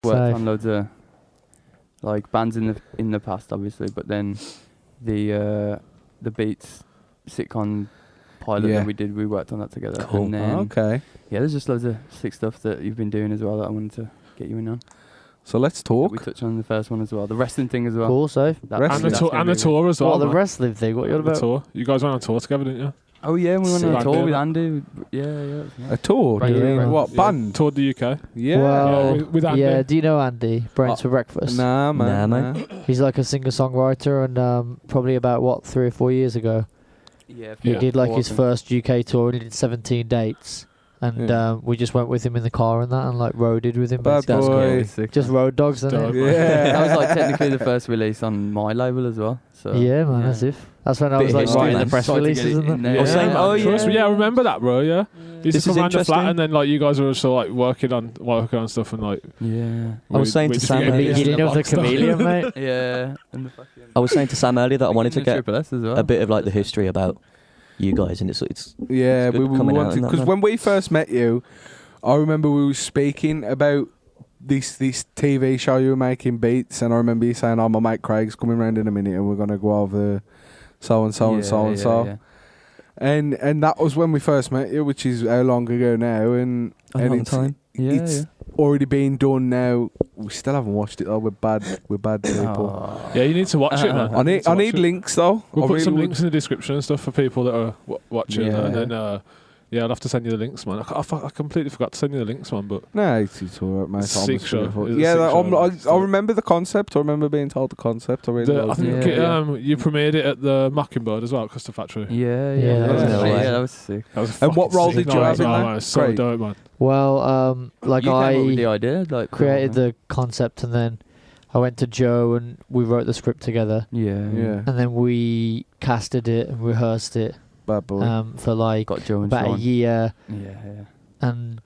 worked on loads of like bands in the past, obviously, but then the Beats sitcom pilot that we worked on that together. Cool. And then, Okay. Yeah, there's just loads of sick stuff that you've been doing as well that I wanted to get you in on. So let's talk. We touched on the first one as well, the wrestling thing as well. Cool, so. And the tour as well. What, the wrestling thing? What you're about? The tour. You guys went on tour together, didn't you? Oh yeah, we went on a Sick. tour with Andy. Yeah. A tour? Right, yeah. What, band? Toured the UK. Yeah. Well, with Andy. yeah, do you know Andy? Brains for Breakfast? Nah, man. He's like a singer-songwriter, and probably about, 3 or 4 years ago, he did like his first UK tour, and he did 17 dates. And we just went with him in the car and that, and like roaded with him. Bad boy. Just road dogs, then. Yeah. That was like technically the first release on my label as well. So yeah, man, as if. That's when I was like writing the press releases and that. I remember that, bro. Yeah, he used to come around the flat, and then like you guys were also like working on stuff, and like I was saying to Sam, you know the chameleon, mate. Yeah. I was saying to Sam earlier that I wanted to get a bit of like the history about you guys, and it's yeah, it's we wanted, because when we first met you, I remember we were speaking about this TV show you were making, Beats, and I remember you saying, "Oh, my mate Craig's coming round in a minute, and we're gonna go over so and so and so and so." And that was when we first met you, which is how long ago now, and it's already been done now. We still haven't watched it though. We're bad people. Yeah, you need to watch it, man. I need links though. We'll put some links in the description and stuff for people that are watching. Yeah. And then I'll have to send you the links, man. I completely forgot to send you the links, man. But no, it's alright, mate. Sick show. Yeah, I remember the concept. I remember being told the concept. I think you premiered it at the Mockingbird as well, Custard Factory. Yeah, that was sick. And what role did you have in that? So dope, man. Well, like you came I up with the idea, like created the concept, and then I went to Joe and we wrote the script together. Yeah. And then we casted it and rehearsed it. Bad boy. For like got Joe and about Sean. a year. Yeah. And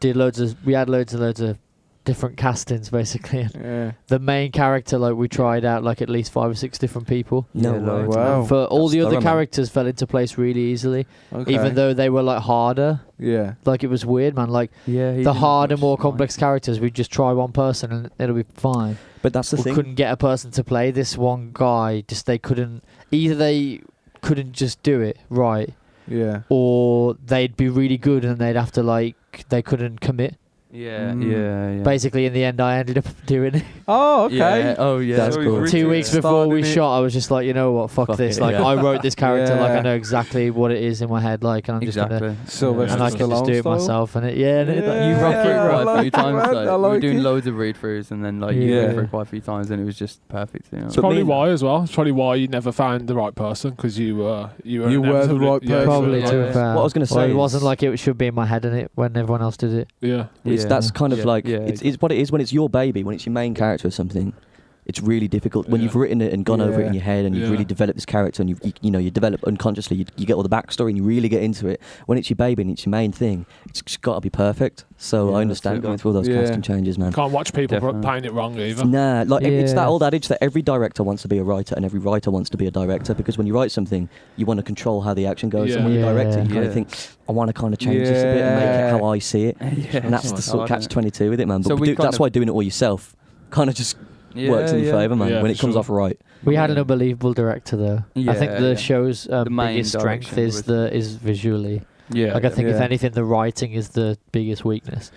we had loads of different castings basically. And the main character, like we tried out like at least 5 or 6 different people. Wow. For all the other characters fell into place really easily. Okay. Even though they were like harder. Yeah. Like it was weird, man. Like the harder, more complex characters, we'd just try one person and it'll be fine. But that's the thing. We couldn't get a person to play this one guy. Just they couldn't just do it right. Yeah. Or they'd be really good and they'd have to they couldn't commit. Yeah. Basically, in the end, I ended up doing it. Oh, okay. Yeah. Oh, yeah. That's cool. 2 weeks before we shot, I was just like, you know what, fuck this. it, Like, yeah. I wrote this character, like, I know exactly what it is in my head, like, and I'm just gonna, and I can just do it myself. And you rocked through quite a few times. Like, we were doing loads of read-throughs, and then you went through quite a few times, and it was just perfect. You know? It's probably why as well. It's probably why you never found the right person, because you were the right person. Probably to what I was going to say, it wasn't like it should be in my head in it when everyone else did it. Yeah. That's kind of like it's what it is when it's your baby, when it's your main character or something. It's really difficult when you've written it and gone over it in your head, and you've really developed this character, and you develop unconsciously. You get all the backstory, and you really get into it. When it's your baby and it's your main thing, it's got to be perfect. So I understand going through all those casting changes, man. Can't watch people playing it wrong either. Nah, it's that old adage that every director wants to be a writer and every writer wants to be a director, because when you write something, you want to control how the action goes. And when you direct it, you kind of think, I want to kind of change this a bit and make it how I see it. And that's the sort of catch-22 with it, man. But that's why doing it all yourself kind of just works in your favour, man, when it comes off right. We had an unbelievable director, though. I think the show's biggest strength is visually. Yeah. Like I think if anything, the writing is the biggest weakness.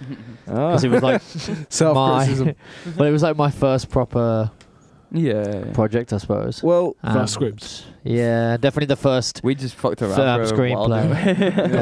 Because it was like self-criticism. Well, it was like my first proper project, I suppose. Well, first script. Yeah, definitely the first. We just fucked around screenplay.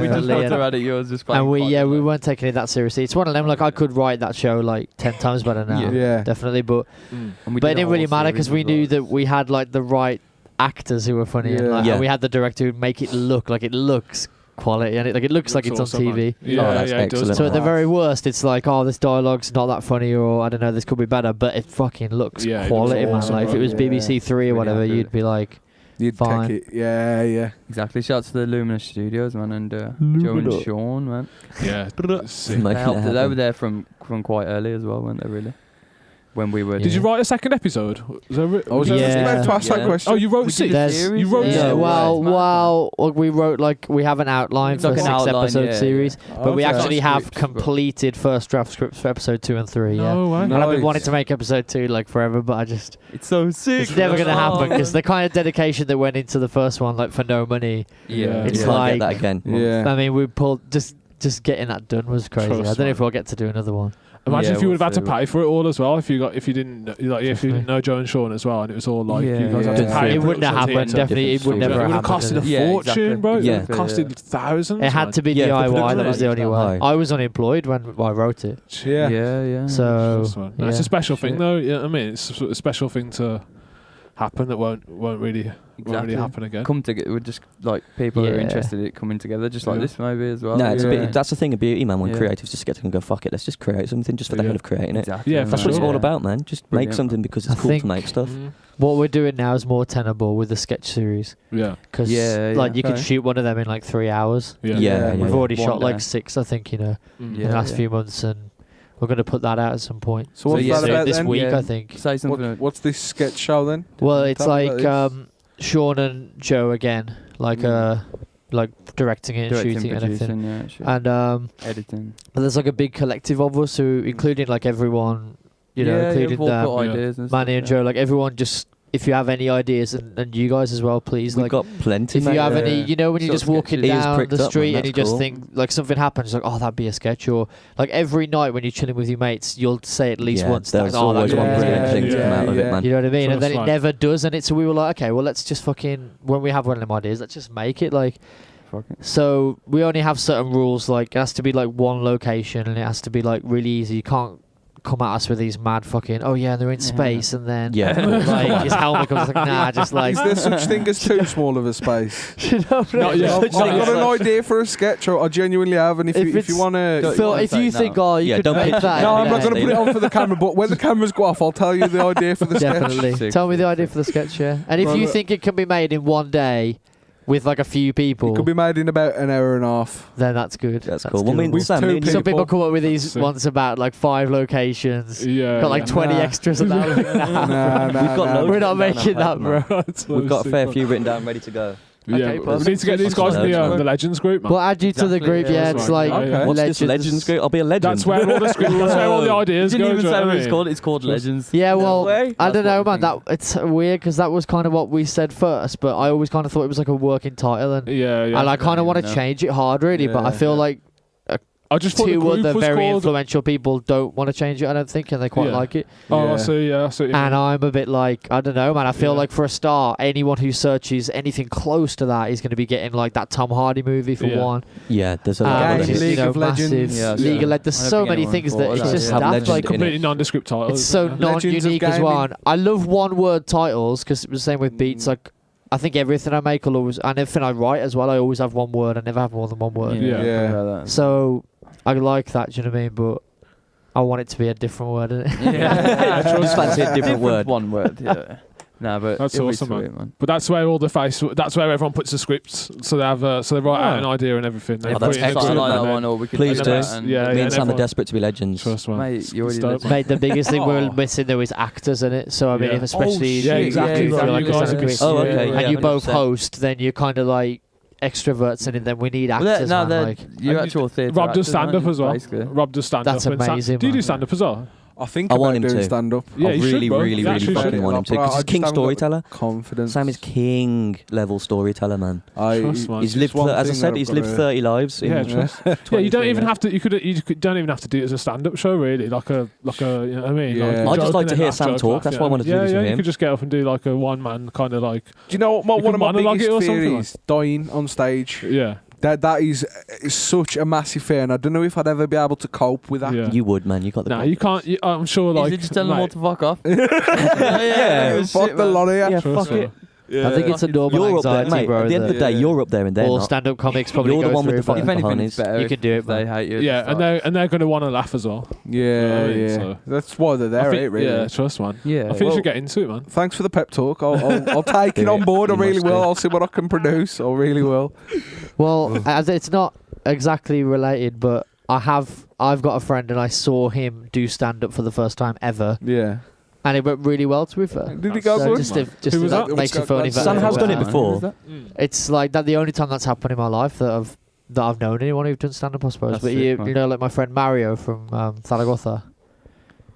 We just fucked around at yours, just playing. And we weren't taking it that seriously. It's one of them. Like I could write that show like 10 times better now. Yeah, definitely. But it didn't really matter because we knew that we had like the right actors who were funny, and we had the director who make it look like it looks quality, and it looks like it's on TV. That's excellent. So at the very worst, it's like, oh, this dialogue's not that funny, or I don't know, this could be better, but it fucking looks quality, man. Like if it was BBC Three or whatever, you'd be like, you'd fine. take it. Yeah. Exactly. Shout out to the Luminous Studios, man, and Joe and Sean, man. Yeah. They were there from quite early as well, weren't they? Really. when we were. Did you write a second episode? I was just about to ask that question. Oh, you wrote 6. You wrote we wrote we have an outline for a 6-episode series, but we actually have completed first draft scripts for episode 2 and 3. No way. And I've been wanting to make episode 2 forever, but it's so sick. It's never gonna happen because the kind of dedication that went into the first one, for no money. Yeah, it's get that again. Yeah, I mean, we pulled just getting that done was crazy. I don't know if we'll get to do another one. Imagine if you would have had to pay for it all as well. If you didn't know Joe and Sean as well, and it was all you guys had to pay. It wouldn't have happened. Definitely, it would never have happened. It would have costed a fortune, bro. Yeah, it costed thousands. It had to be DIY. That was the only way. I was unemployed when I wrote it. Yeah. So it's a special thing, though. Yeah, I mean, it's a special thing to happen that won't really happen again. Come together, we're just people who are interested in it coming together, just like this maybe as well. No, that's the thing of beauty, man. When creatives just get to go, fuck it, let's just create something just for the hell of creating it. Yeah, that's what it's all about, man. Just make something because it's cool to make stuff. What we're doing now is more tenable with the sketch series. Yeah, because you can shoot one of them in 3 hours. Yeah. We've already shot 6, I think, in the last few months, and we're going to put that out at some point. So what's that about this then? week, I think. Say something. What's this sketch show then? Well, it's Sean and Joe again, directing it and shooting and everything, and editing. But there's a big collective of us who, including everyone, including Manny and Joe, everyone just. If you have any ideas, and you guys as well, please. We've got plenty. If you have any, when you're just walking down the street and you just think something happens, oh, that'd be a sketch, or every night when you're chilling with your mates, you'll say at least once. There's always one brilliant thing to come out of it, man. You know what I mean? And then it never does, and so we were like, okay, well, let's just when we have one of them ideas, let's just make it So we only have certain rules, it has to be one location, and it has to be really easy. You can't come at us with these mad they're in space, and then his helmet comes just is there such thing as too small of a space? I've got an idea for a sketch, or I genuinely have, and if you want to Phil, if you think you could make that, no, I'm not going to put it on for the camera, but when the cameras go off, I'll tell you the idea for the sketch. Tell me the idea for the sketch, and if you think it can be made in one day with a few people, it could be made in about an hour and a half. Then that's good. That's cool. Some people come up with these once about 5 locations. Yeah, got 20 extras and that. We're not making that, bro. We've got a fair few written down, ready to go. Okay, we need to get these guys in the Legends group, man. We'll add you to the group, it's what's this Legends group? I'll be a legend. That's where all the script, that's where all the ideas go. You didn't even say what it's called. It's called Legends. Yeah, well, I don't know, man. It's weird because that was kind of what we said first, but I always kind of thought it was a working title, and I kind of want to change it hard, really, but I feel I just thought 2 other very influential people don't want to change it, I don't think, and they quite like it. Oh, I see, I see. And I'm a bit I don't know, man. I feel for a start, anyone who searches anything close to that is going to be getting that Tom Hardy movie for one. Yeah, there's a lot of League of Legends. League of Legends. There's so many things that it's just stuff completely nondescript titles. It's so non-unique as well. I love one-word titles because it was the same with beats. I think everything I make will always, and everything I write as well, I always have one word. I never have more than one word. Yeah. So I like that, do you know what I mean? But I want it to be a different word, innit? Yeah. Just fancy a different word. One word, yeah. No, but that's awesome, man. But that's where that's where everyone puts the scripts, so they have so they write out an idea and everything. That's excellent. Please do. Me and Sam are desperate to be legends. Trust me, mate. You're already legends. Mate, the biggest thing we're missing though is actors in it. So I mean, if especially exactly. And you both host, then you're kind of extroverts, and then we need actors. You actual theatre. Rob does stand up as well. Rob does stand up. That's amazing. Do you do stand up as well? I think I want him to stand up. Yeah, I really fucking want him to, because he's king storyteller. Confidence. Sam is king level storyteller, man. He's lived, as I said, he's lived 30 lives. Yeah, you don't even have to. You don't even have to do it as a stand-up show, really. You know what I mean? I just like to hear Sam talk. That's why I wanted to do this with him. You could just get up and do a one-man kind of Do you know what? One of my biggest fears is dying on stage. Yeah. That is such a massive fear, and I don't know if I'd ever be able to cope with that. Yeah. You would, man. You got the. No, you can't. I'm sure. Is it just telling them all to fuck off? Fuck the lot of you. Yeah, fuck it. Yeah. I think it's a normal anxiety, mate, bro. At the end of the day, you're up there and they're all not. stand-up comics probably you're go the one with the through, fucking cojones. Better you can do it, they hate you. Yeah, and they're going to want to laugh as well. Yeah. So. That's why they're there, really. Yeah, trust, man. Yeah. I think you should get into it, man. Thanks for the pep talk. I'll take it on board. I really will. I'll see what I can produce. I really will. Well, as it's not exactly related, but I've got a friend and I saw him do stand up for the first time ever. Yeah. And it went really well, to be fair. Did it go good? Just Who was that? makes you feel any better. Sam has done it before. It's like that the only time that's happened in my life that I've known anyone who's done stand up, I suppose. That's But sick, you know, like my friend Mario from Zaragoza.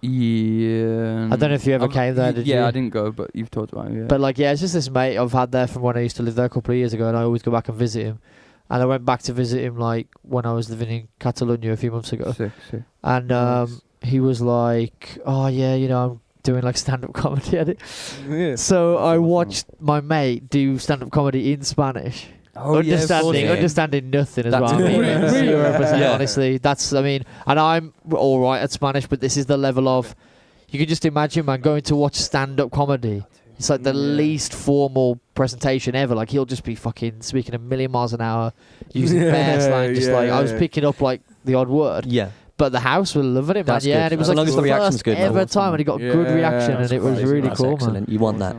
Yeah. I don't know if you ever came there, did you? Yeah, I didn't go, but you've talked about it, yeah. But like, yeah, it's just this mate I've had there from when I used to live there a couple of years ago, and I always go back and visit him. And I went back to visit him like when I was living in Catalonia a few months ago. Sick. And Nice. he was like, "Oh yeah, you know, I'm doing like stand-up comedy at it." Yeah. So I watched my mate do stand-up comedy in Spanish. Oh, yeah, of course, yeah. Understanding nothing as That's well. I mean, really? 0%, Yeah. honestly. That's, I mean, and I'm all right at Spanish, but this is the level of, you can just imagine, man, going to watch stand-up comedy. It's like the least formal presentation ever. Like, he'll just be fucking speaking a million miles an hour, using bare slang. Just like, I was picking up like the odd word. Yeah. But the house were loving it, man. That's Yeah, good. and it was As like long as the reaction's first good, man. ever time, and he got good reaction, and it was crazy. really That's cool, excellent. man. You want that.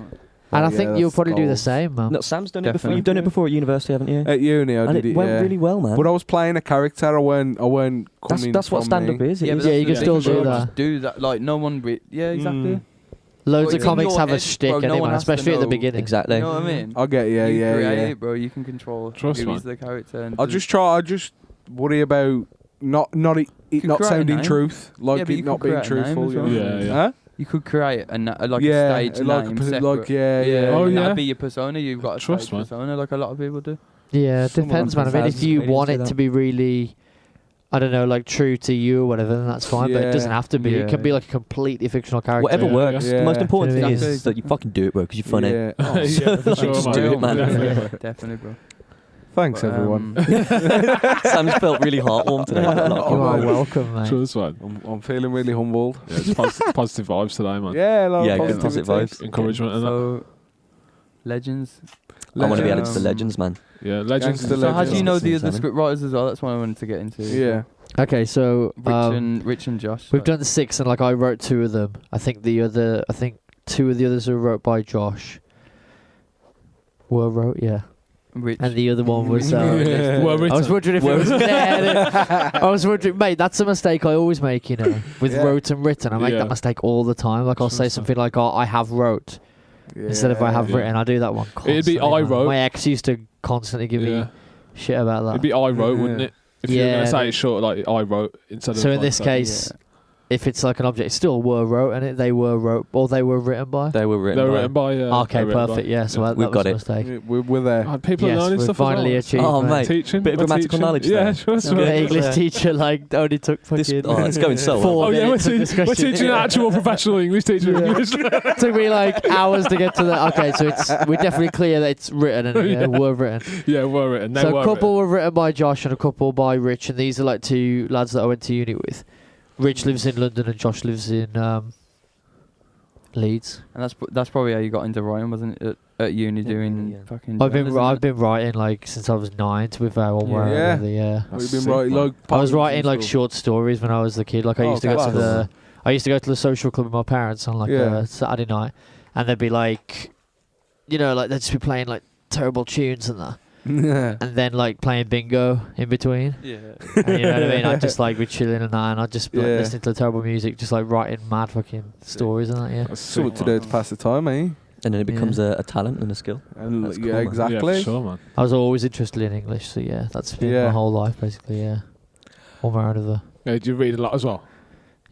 And I Yeah, think you'll that's probably do the gold. same, man. No, Sam's done it before. Definitely. You've done it before at university, haven't you? At uni, I And did it it. went yeah. really well, man. But I was playing a character. I weren't coming. That's what from stand-up me. is. It Yeah, is. but Yeah, you can that's still the thing, do bro, that. just do that. Like, no one... yeah, exactly. Loads Well, of it's in comics your have a head, shtick, bro, no anyway, one has to especially at the know. beginning. Exactly. You know what I mean? I get You create yeah. it, bro. You can control Trust who man. is the character. And I just worry about not it could not create a sounding name. truth, like Yeah, but it you not could being create a name truthful. as You well. know? Yeah, yeah. Huh? You could create like Yeah, a stage like name, a- separate. like, yeah. Oh, and yeah. that'd be your persona. You've got a Trust, stage man. persona, like a lot of people do. Yeah, it Someone depends, man. I on mean, if 10,000 you comedians want do it that. to be really, I don't know, like true to you or whatever, then that's fine. But it doesn't Yeah. have to be. It Yeah. can be like a completely fictional character. Whatever Yeah, works. yeah. The most important Do you know thing what I mean? is that you fucking do it, bro, because you're funny. Yeah. Yeah, for sure, Just man. do it, man. Definitely, bro. Thanks, But, everyone. Sam's felt really heartwarm today. You are welcome, mate. Trust, man. I'm feeling really humbled. Yeah, just positive vibes today, man. Yeah, like Yeah, good positivity. positive vibes. Encouragement and that. So, legends. I want to be added to the Um, legends, man. Yeah, legends. Gangster So, how do you know the Legends. other script writers as well? That's what I wanted to get into. Yeah. Okay, so Rich and Josh. we've done 6, and like I wrote 2 of them. I think 2 of the others were wrote by Josh. Were wrote, yeah. Rich. And the other one was. Well I was written. wondering if it was. I was wondering, mate. That's a mistake I always make, you know, with Yeah. wrote and written. I make Yeah. that mistake all the time. Like I'll say something like, "Oh, I have wrote," instead of "I have Yeah. written." I do that one. It'd be constantly, I man. wrote. My ex used to constantly give Yeah. me shit about that. It'd be I wrote, wouldn't it? If you were Yeah, going to say it- it short, like I wrote instead of. So in like this that. case, if it's like an object, it's still were wrote, and it they were wrote, or they were written by. They were They written were by. written by. Okay, they were written perfect. by- Yeah, so that We've was got a it. mistake. We're there. Oh, people are Yes, learning we've stuff finally as well. achieved. Oh, man. mate. Teaching. Bit of we're grammatical teaching. knowledge Yeah, there. trust The me. English teacher like only took This, fucking. it's going so 4 well. Oh yeah, we're, minutes of discussion. we're teaching an actual professional English teacher. Yeah. English. Took me like hours to get to that. Okay, so we're definitely clear that it's written and Yeah. were written. Yeah, were written. They So were a couple written. were written by Josh and a couple by Rich, and these are like 2 lads that I went to uni with. Rich lives in London and Josh lives in Leeds. And that's probably how you got into writing, wasn't it? At uni doing Yeah. fucking. I've journalism, been writing like since I was 9 to be fair, one way or Yeah. another. Yeah. We've That's been sick, writing man. like. I was poems writing and like stuff. short stories when I was a kid. Like I Oh, used to go that's to the cool. I used to go to the social club with my parents on like Yeah. a Saturday night, and they'd be like, you know, like they'd just be playing like terrible tunes and that, Yeah. and then like playing bingo in between. Yeah. And you know what I mean? I'd just like be chilling and that, and I'd just be like, Yeah. listening to terrible music, just like writing mad fucking stories and that. Yeah. That's So what sick, to man. do to pass the time, eh? And then it becomes a talent and a skill. And That's yeah, cool, man. exactly. Yeah, for sure, man. I was always interested in English, so yeah, that's been Yeah. my whole life basically. Yeah, one way or another. Yeah, do you read a lot as well?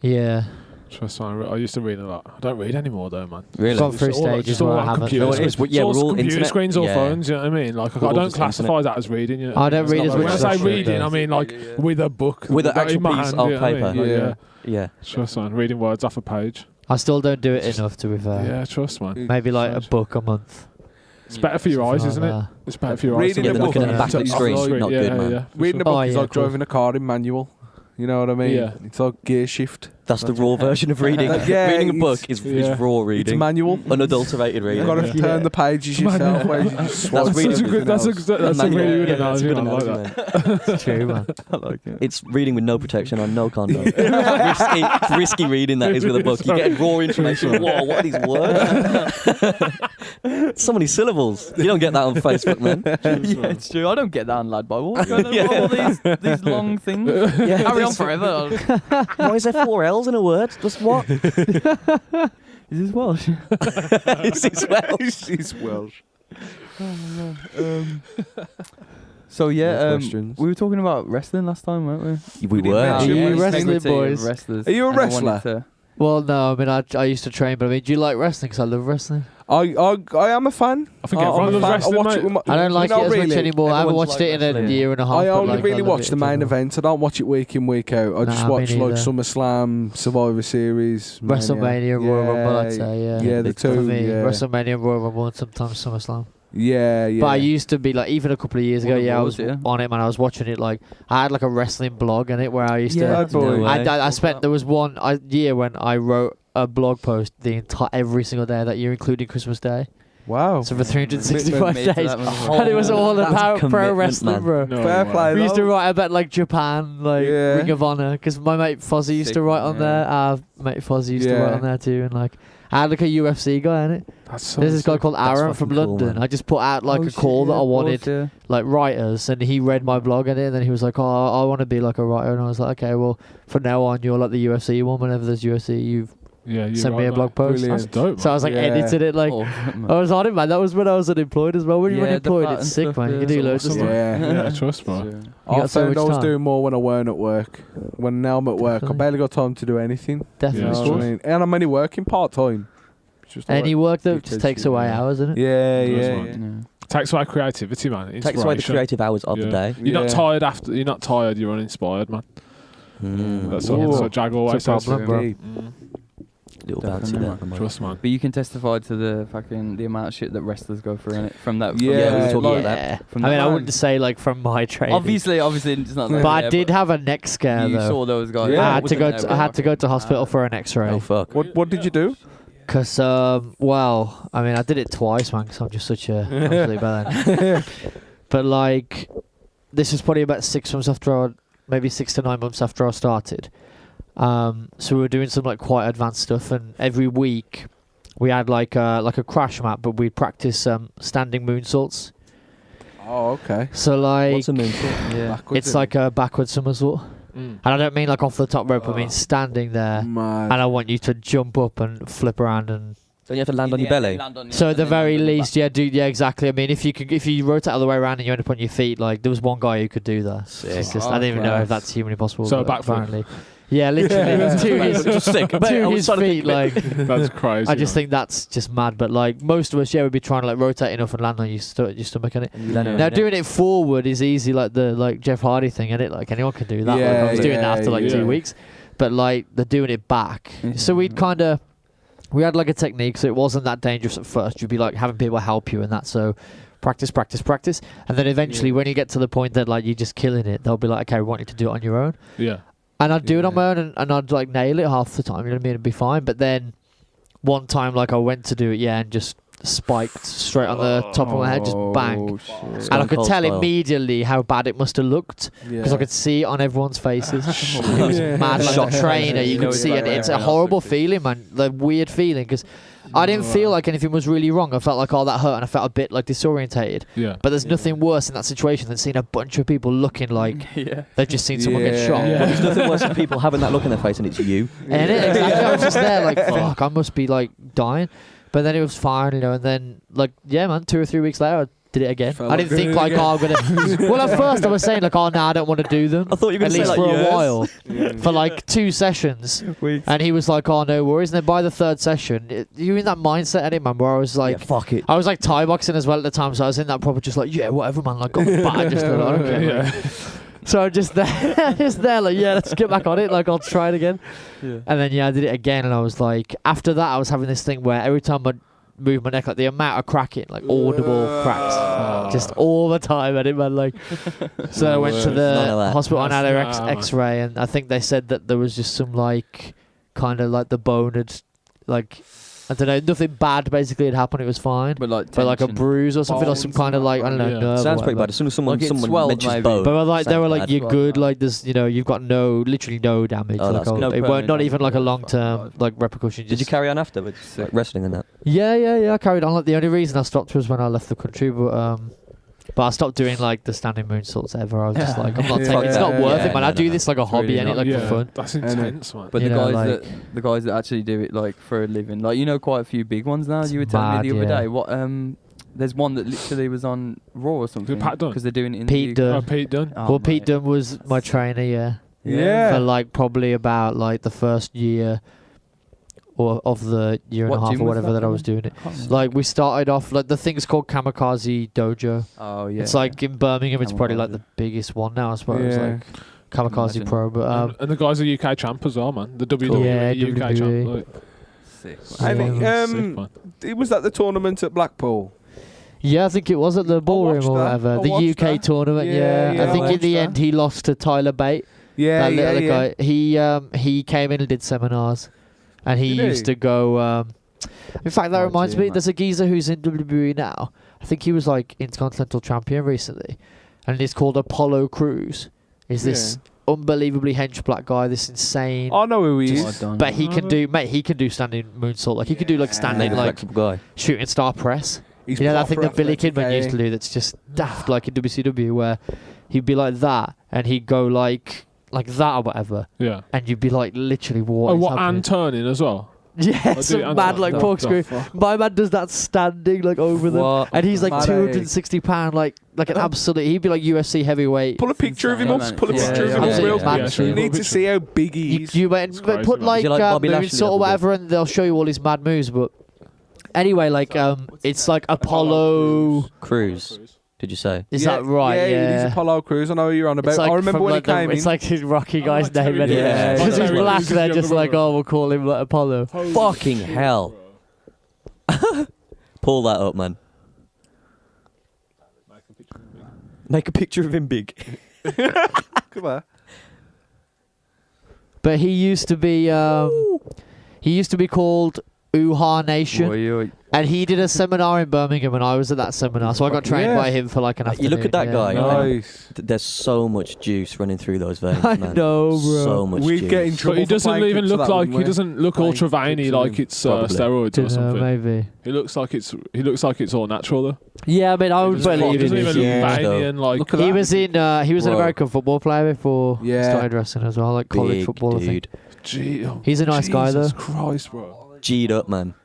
Yeah, Trust me, I used to read a lot. I don't read anymore though, man. Really? Gone through It's all- stages it's all where I on haven't. computer No, it screens. is. Yeah, It's we're all computer internet- screens or yeah. phones. You know what I mean? Like We're I all don't just classify that as reading. You know? I don't It's read not as like- much When I as say I should reading, do. I mean like with a book, With an that in actual my piece hand, of you know what I paper. mean? Like, Yeah. yeah. Yeah. Trust man, reading words off a page. I still don't do it enough to be fair. Yeah, trust man. Maybe like a Strange. book a month. It's better for your eyes, something isn't like it? that. It's better for your eyes. Reading Yeah, a they're book looking at the back of the off screen. the Not good, man. Reading a book Oh, is yeah, like of course. driving a car in manual. You know what I mean? Yeah. It's like gear shift. That's the raw version of reading. Reading a book is raw reading. It's manual. Unadulterated reading. You've got to turn the pages yourself. Where you just That's That's a good. That's a really good That's analogy. a good I like analogy, that. man. It's true, man. I like it. It's reading with no protection on no condom. risky reading that is with a book. You get raw information. Whoa, what are these words? So many syllables. You don't get that on Facebook, man. Yeah, it's true. I don't get that on Lad Bible. What's going on? All these long things. Carry on forever. Why is there 4 L's in a word? Just what? Is this Welsh? Is this Welsh? It's Welsh. So yeah, questions? we were talking about wrestling last time, weren't we? We did were. mention Yeah, wrestling. wrestling Integrity of boys. wrestlers. Are you a And I wrestler? wanted to- Well, no, I mean, I used to train, but I mean, do you like wrestling? Because I love wrestling. I am a fan. I think I'm everyone a loves fan. wrestling, I watch mate. it with my, I don't like it not as really. much anymore. I haven't Everyone's watched like it in a wrestling. year and a half. I but, only like, really love watch it the in main general. events. I don't watch it week in, week out. I just Nah, me watch like neither. SummerSlam, Survivor Series, WrestleMania, Royal Rumble, I'd say, yeah. Yeah, the big For two. me, Yeah. WrestleMania, Royal Rumble, and sometimes SummerSlam. Yeah. But I used to be like, even a couple of years ago, All the I Raws, was yeah. on it, man. I was watching it like, I had like a wrestling blog in it where I used Yeah, to. boy. No way. I spent, there was one year when I wrote a blog post every single day of that year, including Christmas Day. Wow. So for 365 Made to days. that motherfucker. And it was all That's about pro commitment, wrestling, man. bro. No Fair way. play. We used to though. write about like Japan, like Yeah. Ring of Honor, because my mate Fozzie used Sick, to write on yeah. there. Our mate Fozzie used to Yeah. write on there too, and like I had like a UFC guy in it. That's so There's this guy sick. called That's Aaron from fucking cool, London. man. I just put out like Oh, a call shit, that yeah, I of wanted, course, yeah. like writers, and he read my blog in it, and then he was like, "Oh, I want to be like a writer," and I was like, "Okay, well, from now on, you're like the UFC one. Whenever there's UFC, you Yeah, you're send me right, a blog mate. post." Brilliant. That's dope. So I was like Yeah. editing it like. Oh, I was on it, man. That was when I was unemployed as well. When you're Yeah, the unemployed, fat it's and sick, stuff, man. You yeah. can do It's loads of awesome, stuff. Yeah. Yeah, trust, bro. You I got so found I much was time. doing more when I weren't at work. When now I'm at work, I Definitely. barely got time to do anything. Definitely. Yeah, You know what I mean? And I'm only working part time. Any work that because just takes you- away yeah. hours, isn't it? Yeah, Does yeah, one. yeah. Yeah. Takes away creativity, man. Takes away the Inspiration. creative hours of the Yeah. day. You're not Yeah. tired after. You're not tired. You're uninspired, man. Mm. That's Ooh. what Jag always It's a says. problem, bro. Indeed. Little Definitely, bouncy there. man. mate. Trust, man. But you can testify to the amount of shit that wrestlers go through in it from that. Yeah, we were talking like- about that. Yeah. From I mean, the I man. wouldn't say like from my training. Obviously, it's not. but I did have a neck scare You though. saw those guys. Yeah. I had to go. Wasn't I had to go to there, hospital for an X-ray. Oh fuck. What did you do? Cause well, I mean, I did it twice, man. Cause I'm just such a absolute bad. But like, this was probably about 6 months after, maybe 6 to 9 months after I started. So we were doing some like quite advanced stuff, and every week we had like a crash mat, but we'd practice standing moonsaults. Oh, okay. So like, What's a moonsault? Yeah. Backwards, it's like a backward somersault, Mm. and I don't mean like off the top rope. I mean standing there, Mad. and I want you to jump up and flip around and. Don't you have to land on your belly? So at the very least, yeah, exactly. I mean, if you rotate all the way around and you end up on your feet, like there was one guy who could do that. It's just, I don't even know if that's humanly possible. So a but backflip. apparently, yeah, literally to his, Just sick. to his feet. Like, That's crazy. I just man. think that's just mad. But like most of us, yeah, would be trying to like rotate enough and land on your stomach on it. Now doing it forward is easy, like the Jeff Hardy thing, and it like anyone can do that. Yeah, like, I was doing that yeah, after like yeah. 2 weeks, but like they're doing it back. So we had like a technique, so it wasn't that dangerous at first. You'd be like having people help you and that. So practice, and then eventually when you get to the point that like you're just killing it, they'll be like, okay, we want you to do it on your own. Yeah. And I'd do it on my own, and I'd like nail it half the time. You know what I mean? It'd be fine. But then one time, like I went to do it, yeah, and just spiked straight on the top of my head, just bang. Shit. And I could Cold tell style. immediately how bad it must have looked because I could see it on everyone's faces. It was Yeah. mad, like Shock. a trainer. You You know could it's see like it. It's that. a horrible feeling, man. The weird feeling because I didn't feel like anything was really wrong. I felt like all that hurt, and I felt a bit like disorientated. Yeah. But there's nothing worse in that situation than seeing a bunch of people looking like Yeah. they've just seen someone get Yeah. shot. Yeah. Well, there's nothing worse than people having that look in their face and it's you. And exactly, I was just there like, fuck, I must be like dying. But then it was fine, you know, and then like, yeah, man, 2 or 3 weeks later, I did it again. Felt I like didn't think doing it like, oh, I'm gonna. Well, at first I was saying like, oh, no, I don't want to do them. I thought you were At going to least say for like, a yes. while, for like 2 sessions. And he was like, oh, no worries. And then by the 3rd session, you in that mindset, anyway, man, where I was like, Yeah, fuck it. I was like Thai boxing as well at the time, so I was in that proper just like, yeah, whatever, man. Like, I'm bad, just like, I don't care. Yeah. So I'm just there, like, yeah, let's get back on it. Like, I'll try it again. Yeah. And then, yeah, I did it again. And I was like, after that, I was having this thing where every time I'd move my neck, like the amount of cracking, like audible cracks, just all the time. I didn't man, like. So I went to None of the that. hospital and had an Nah, man. X-ray, and I think they said that there was just some like kind of like the bone had, like, I don't know, nothing bad basically had happened. It was fine. But like a bruise or something, or some kind of like, I don't know, nerve. Sounds or pretty whatever. bad. As soon as someone Like mentions maybe. bone. But like they were like, sounds you're bad. good. Like there's, you've got literally no damage. Oh, like, that's good. No it weren't permanent not even like a damage. long term like repercussion. Did you carry on after with like, wrestling and that? Yeah. I carried on. Like the only reason I stopped was when I left the country, but I stopped doing like the standing moonsaults ever. I was just like, I'm not taking. It's not worth it, man. I do this like a hobby really and it not. like for fun. That's intense, man. But You the know, guys like- the guys that actually do it like for a living, like quite a few big ones now. It's You were telling mad, me the other yeah. day. What there's one that literally was on Raw or something. Pat Dunne? Because they're doing it in Pete the Dunne. Oh, Pete Dunne. Oh, Well, Pete mate. Dunne was my trainer, yeah. Yeah. For like probably about like the first year or of the year and What a half gym or was whatever that I was doing it. Like we started off like the thing's called Kamikaze Dojo. Oh yeah. It's like in Birmingham. It's probably like Kamikaze. the biggest one now, I suppose. Yeah. Like Kamikaze Imagine. Pro, but And the guy's a UK champ as well, man. The WWE Yeah, UK champ. WWE. Like, sick. I Yeah. think sick, man. it was at the tournament at Blackpool. yeah, I think it was at the ballroom watched or that. whatever. I The watched UK that. tournament. Yeah, Yeah, yeah, I think I in the watched end that. he lost to Tyler Bate. Yeah, That yeah, little yeah. guy. He came in and did seminars, and he Did he? used to go. In fact, that Oh, reminds dear, me. man. There's a geezer who's in WWE now. I think he was like Intercontinental Champion recently, and he's called Apollo Crews. He's this unbelievably hench black guy. This insane. I know who he Well is. done. But he can do, mate. He can do standing moonsault. Like he can do like standing Made a like flexible guy. shooting star press. He's You know that thing proper that Billy athletic, Kidman used to do that's just daft, like in WCW, where he'd be like that and he'd go like that or whatever, Yeah. and you'd be like literally what? Oh, is what, happening? and turning as well? Yeah, I do some it and mad that. like The corkscrew. fuck? My man does that standing like over them, What? and he's like Mad 260 pound, like an absolute. He'd be like UFC heavyweight. Pull a picture of him up. insane, Pull a man. picture Yeah, of him yeah, up real yeah, quick. yeah, sure. You need to see how big he You, is. you went, It's but crazy, put man. like, Is he like Bobby moonsault Lashley or level? whatever, and they'll show you all his mad moves. But anyway, like it's like Apollo. Cruise. Did you say? Is that right? Yeah, Yeah. it is Apollo Crews. I know who you're on about. It's like I remember from, when like, he came in. It's like his Rocky guy's like name, Terry anyway. Yeah, Because yeah. he's Terry black, Crews is they're the just other like, brother. oh, we'll call him like Apollo. Fucking hell. Pull that up, man. Make a picture of him big. Come on. But he used to be called Uha Nation, Oi, oi. and he did a seminar in Birmingham, and I was at that seminar, so I got trained Yeah. by him for like an afternoon. You look at that yeah. guy. Nice. There's so much juice running through those veins, I man. know, bro. So much We'd juice. get in But trouble he for doesn't playing even clips of look that, like wouldn't he we? doesn't look Playing ultra veiny clips of like him. it's Probably. steroids or Dunno, something. maybe. He looks like it's all natural though. Yeah, I mean, I He would doesn't believe even it. look Yeah. veiny and like. Look at He that. was an Bro. American football player before he Yeah. started wrestling as well, like college Big football. I think. dude. Gee, oh, He's a nice guy, Jesus though. Christ, bro. G'd up, man.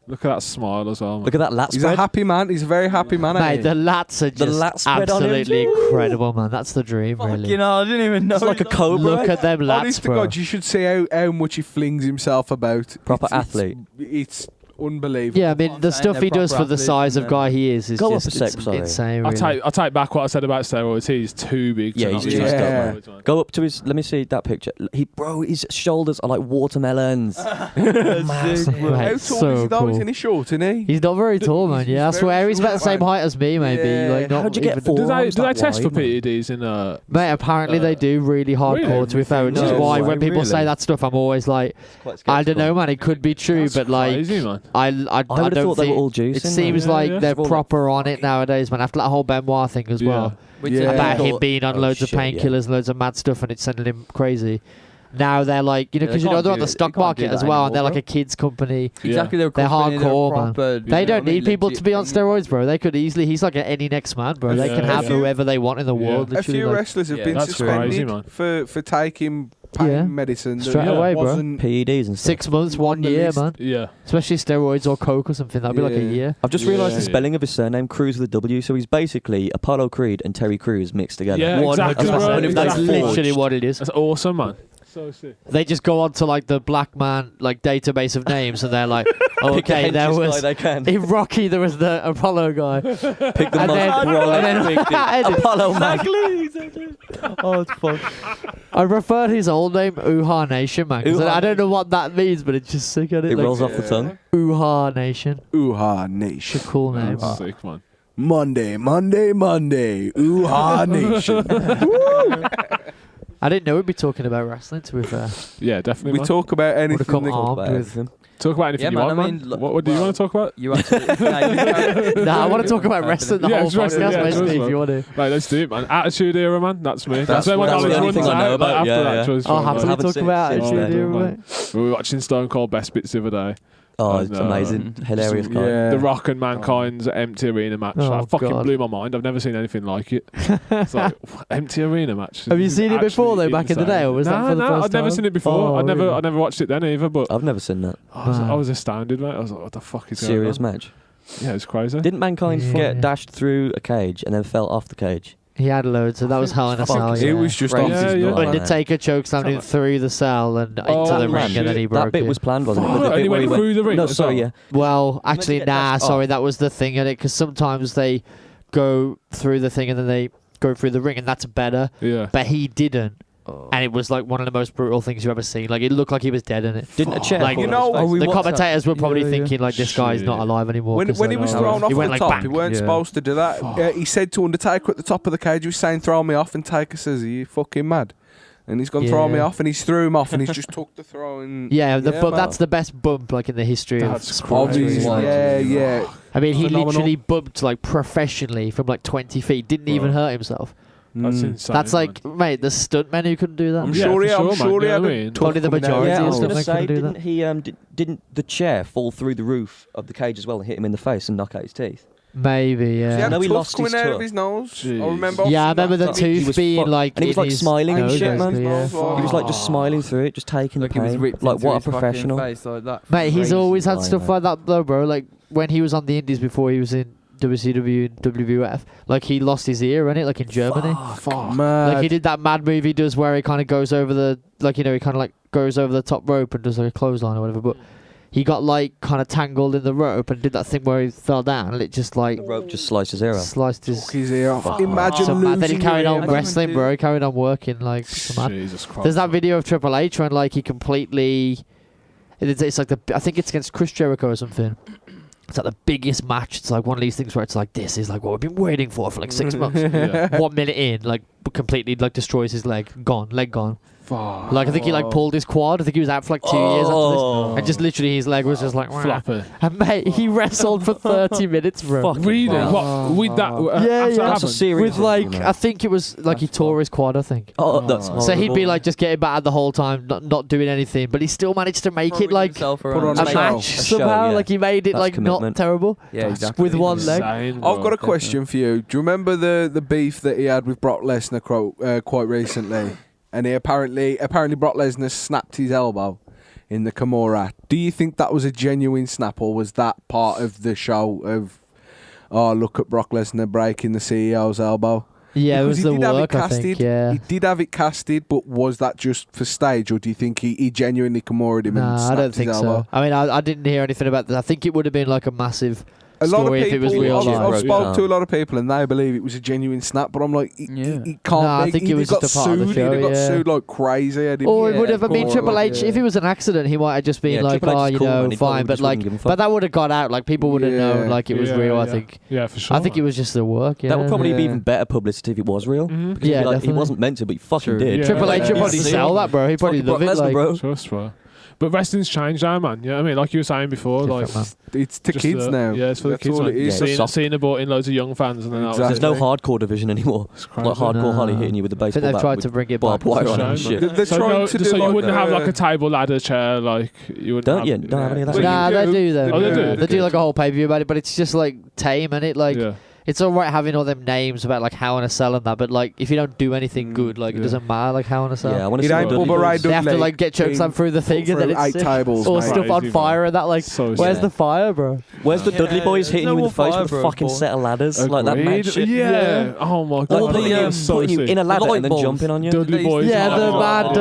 Look at that smile as well. Man. Look at that lat He's a spread. happy man. He's a very happy man. Mate, ain't the he? lats are The just lat spread on him. absolutely incredible, man. That's the dream, really. Fucking hell, I didn't even know. It's like a cobra. Look at them lats, Honest to bro. God, you should see how much he flings himself about. Proper It's- athlete. It's unbelievable. Yeah, I mean, the saying, stuff they're he does proper for the athletes size and of guy he is Go up just a sec, it's sorry. insane, I really. take back what I said about steroids. He's too big. Yeah, to he's not juiced use up, man. steroids, man. Go up to his. Let me see that picture. His shoulders are like watermelons. Massive. Mate, How tall so is he though? cool. Isn't he short, isn't he? He's not very tall, man. Yeah, I he's swear very he's about the short, same man. height as me, maybe. Yeah. Like, not How'd you get even- four? Do they arms that test for wide, man? PEDs in Mate, apparently they do really hardcore, Really? to be fair, which is No why way, when people say really? that stuff, I'm always like, I don't know, man, it could be true, That's but like, crazy, man. I I would have don't thought they think were all juicing. it seems Yeah, like yeah. they're They're all proper on it nowadays, man. After that whole Benoit thing as well, Which Yeah. about him Oh, being on loads of shit, yeah. painkillers and loads of mad stuff, and it's sending him crazy. Now they're like, Yeah, because they they're can't on do the it. stock They can't market do as that well, and they're anymore, like a kids company. Exactly, they're, a They're company, hardcore, they're man. proper, They you know don't what I mean, need people to be on legit thing. steroids, bro. They could easily. He's like any next man, bro. They Yeah, can have yeah. whoever they want in the Yeah. world. A literally, few like- wrestlers have Yeah, been that's suspended crazy, man. for taking pain Yeah. medicine. that Straight away, bro. wasn't- PEDs and stuff. 6 months, 1 On the year, list. man. Yeah. Especially steroids or coke or something. That'd be like a Yeah. year. I've just realised the Yeah. spelling of his surname, Cruz with a W. So he's basically Apollo Creed and Terry Crews mixed together. Yeah, exactly, That's bro. what if That's they literally forged. what it is. That's awesome, man. So sick. They just go on to like the black man like database of names, and they're like, oh, Pick the okay, there henchest guy was they can. in Rocky there was the Apollo guy, Pick the and most then, brolic and then Apollo man. exactly. Oh, it's fun. I preferred his old name, Uha Nation, man. 'Cause I don't know what that means, but it's just sick at it. It Like, rolls off the tongue. Uha Nation. Ooh-ha It's Nation. a cool name. That's sick, man. Monday. Ooh-ha Nation. I didn't know we'd be talking about wrestling, to be fair. Yeah, definitely. We man. talk about Would've anything. come that- armed About with. everything. Talk about anything Yeah, you man, want, I mean, man. look, What do you well, want to talk about? You actually. Nah, I want to talk about wrestling the Yeah, whole it's wrestling, podcast, yeah, basically, just if you want to. Right, let's do it, man. Attitude Era, man. That's me. That's where my what- knowledge that's the runs only thing I know out. about, After yeah, that, yeah. choice, I'll right, happily haven't talk seen about it it. since Should we then, do, man. mate? We were watching Stone Cold Best Bits the other day. Oh, And, it's amazing. Hilarious guy. Yeah. The Rock and Mankind's empty arena match. Oh, That fucking God. blew my mind. I've never seen anything like it. It's like, empty arena match. Have you seen it before, though, back in the Insane. day, or was that Nah, for the nah, first I'd never time? seen it before. Oh, I never really? watched it then either, but I've never seen that. I was astounded, mate. I was like, what the fuck is Serious going on? match. Yeah, it's crazy. Didn't Mankind Yeah. get dashed through a cage and then fell off the cage? He had loads, so that was Hell in a Cell. It was just Crazy. off his Yeah, nut, man. Undertaker chokeslammed him through the cell and into Oh, the ring, shit. and then he That broke bit it. was planned, wasn't it? Oh, But the and bit he where went through the ring No, as sorry, well? yeah. Well, actually, get nah, dashed sorry, off. that was the thing in it, because sometimes they go through the thing and then they go through the ring, and that's better. Yeah. But he didn't, and it was like one of the most brutal things you've ever seen. Like, it looked like he was dead in it. Didn't a chair Like, fall you on know, his face? The watched commentators were probably Yeah, yeah. thinking, like, this guy's not Shit. alive anymore. When 'cause he they was know- thrown off he the went like top, bang. he weren't Yeah. supposed to do that. He said to Undertaker at the top of the cage, he was saying, throw me off, and Taker says, are you fucking mad? And he's gone, throw me Yeah. off, and he's threw him off, and he's just took the throw. And Yeah, man. that's the best bump, like, in the history of That's sport. Obviously, Wow. yeah. I mean, he Phenomenal. literally bumped, like, professionally from, like, 20 feet. Didn't even hurt himself. That's Mm. insane. That's man. like, mate, the stuntmen who couldn't do that. I'm Yeah, sure for he, I'm sure, man, sure he you know had what I a mean? tough Only the coming out. majority Yeah, I is was that going to they say, couldn't do didn't he? Didn't the chair fall through the roof of the cage as well and hit him in the face and knock out his teeth? Maybe, He yeah. had know a he tooth lost his coming out of tooth. his nose. Jeez. I remember. Yeah, I remember the He tooth was being fuck- like, and he was in like his smiling and nose, shit, man. basically, yeah. Oh. He was like just smiling through it, just taking Like the he was pain. ripped Like into what a his fucking professional. face like that. Mate, he's Crazy always had guy, stuff man. like that, though, bro. Like, when he was on the Indies before he was in WCW and WWF, like, he lost his ear, innit? Like, in Germany. Mad. Like, he did that mad move he does where he kind of goes over the, like, you know, he kind of, like, goes over the top rope and does, like, a clothesline or whatever, but he got, like, kind of tangled in the rope and did that thing where he fell down and it just, like, The rope just sliced his ear off. sliced his... Took his ear off. Fuck. Imagine So mad. Then he losing carried your on ear, man. wrestling, bro. He carried on working, like, so mad. Jesus Christ. There's that video of Triple H when, like, he completely... It's like I think it's against Chris Jericho or something. It's like the biggest match. It's like one of these things where it's like, this is like what we've been waiting for like 6 months. Yeah. 1 minute in, like, completely, like, destroys his leg gone. Fuck. Like, I think he, like, pulled his quad. I think he was out for like 2 years after Oh. this. And just literally his leg was just like... Floppy. And mate, he wrestled for 30 minutes, bro. Fuck. Really? Wow. What? With that? Yeah, after yeah. that That's a happened? serious With, like, injury, I man. think it was, like, he tore his quad, I think. Oh, that's So he'd be horrible. like just getting battered the whole time, not doing anything, but he still managed to make it like Put on a a show. match A show, somehow. yeah. Like he made it That's like commitment. not terrible. Yeah, exactly. With one leg. Insane, I've bro. got a question for you. Do you remember the beef that he had with Brock Lesnar quite recently? And he apparently Brock Lesnar snapped his elbow in the Kimura. Do you think that was a genuine snap, or was that part of the show of, oh, look at Brock Lesnar breaking the CEO's elbow? Yeah, Because it was the he did have it work. I casted. think. Yeah. He did have it casted, but was that just for stage, or do you think he genuinely Kimura'd him and Nah, snapped I don't think his so. elbow? I mean, I didn't hear anything about that. I think it would have been like a massive A lot of story if it was people, real I've life. spoke to a lot of people and they believe it was a genuine snap, but I'm like, it can't Nah, I be. think it He was got just a part of the sued. show, He'd have got yeah. sued like crazy. I didn't- Or it would have. I of mean, course. Triple H. Yeah. If it was an accident, he might have just been Yeah, like, Triple H oh, is you cool, man. know, He probably fine. But just like, wouldn't give a fuck. but that would have got out. Like people would have known, like it was Yeah, real. I yeah. think. Yeah, for sure. I think it was just the work. Yeah. That would probably be Yeah. even better publicity if it was real. Mhm. Because Yeah, he'd be like, he definitely. wasn't meant to, but he fucking True. did. Yeah. Triple H would Yeah. probably Yeah. sell that, bro. He'd probably Fucking love Brock it. Lesnar, Like, bro. Trust, bro. But wrestling's changed now, man. You know what I mean? Like you were saying before, Different, like man. It's to just kids now. Yeah, it's for the That's kids. all man. it is. Yeah, Cena brought in loads of young fans, and then that was Exactly. There's no hardcore division anymore. It's crazy. Like hardcore No. Holly hitting you with a I baseball think they've bat tried with to bring it barbed back. wire on Shame, and shit. man. They're so trying to do so you like wouldn't have like a- a table ladder chair, like you wouldn't. Don't you? have, Don't have any of that. Well, Nah, you they do. do though. Oh, they do? They do like a whole pay per view about it, but it's just like tame, and it like Yeah. it's all right having all them names about like How in a Cell and that, but like if you don't do anything good, like it Yeah. doesn't matter. Like How in a Cell. Yeah, I want to It see ain't what Bubba Ray Dudley does. They have to Dudley like get chokeslammed through the thing, and then it's 8 sick. tables. Or mate. stuff on Crazy, fire man. and that. Like, So where's sick. the fire, bro? Where's the Yeah, Dudley boys there's hitting no you in the more face fire, with a bro, fucking Paul. set of ladders? Like that mad Agreed. shit. Yeah. Oh my Or god. putting you, so putting you sick. in a ladder light and then bulbs. jumping on you. Dudley boys. Yeah, the Oh, mad.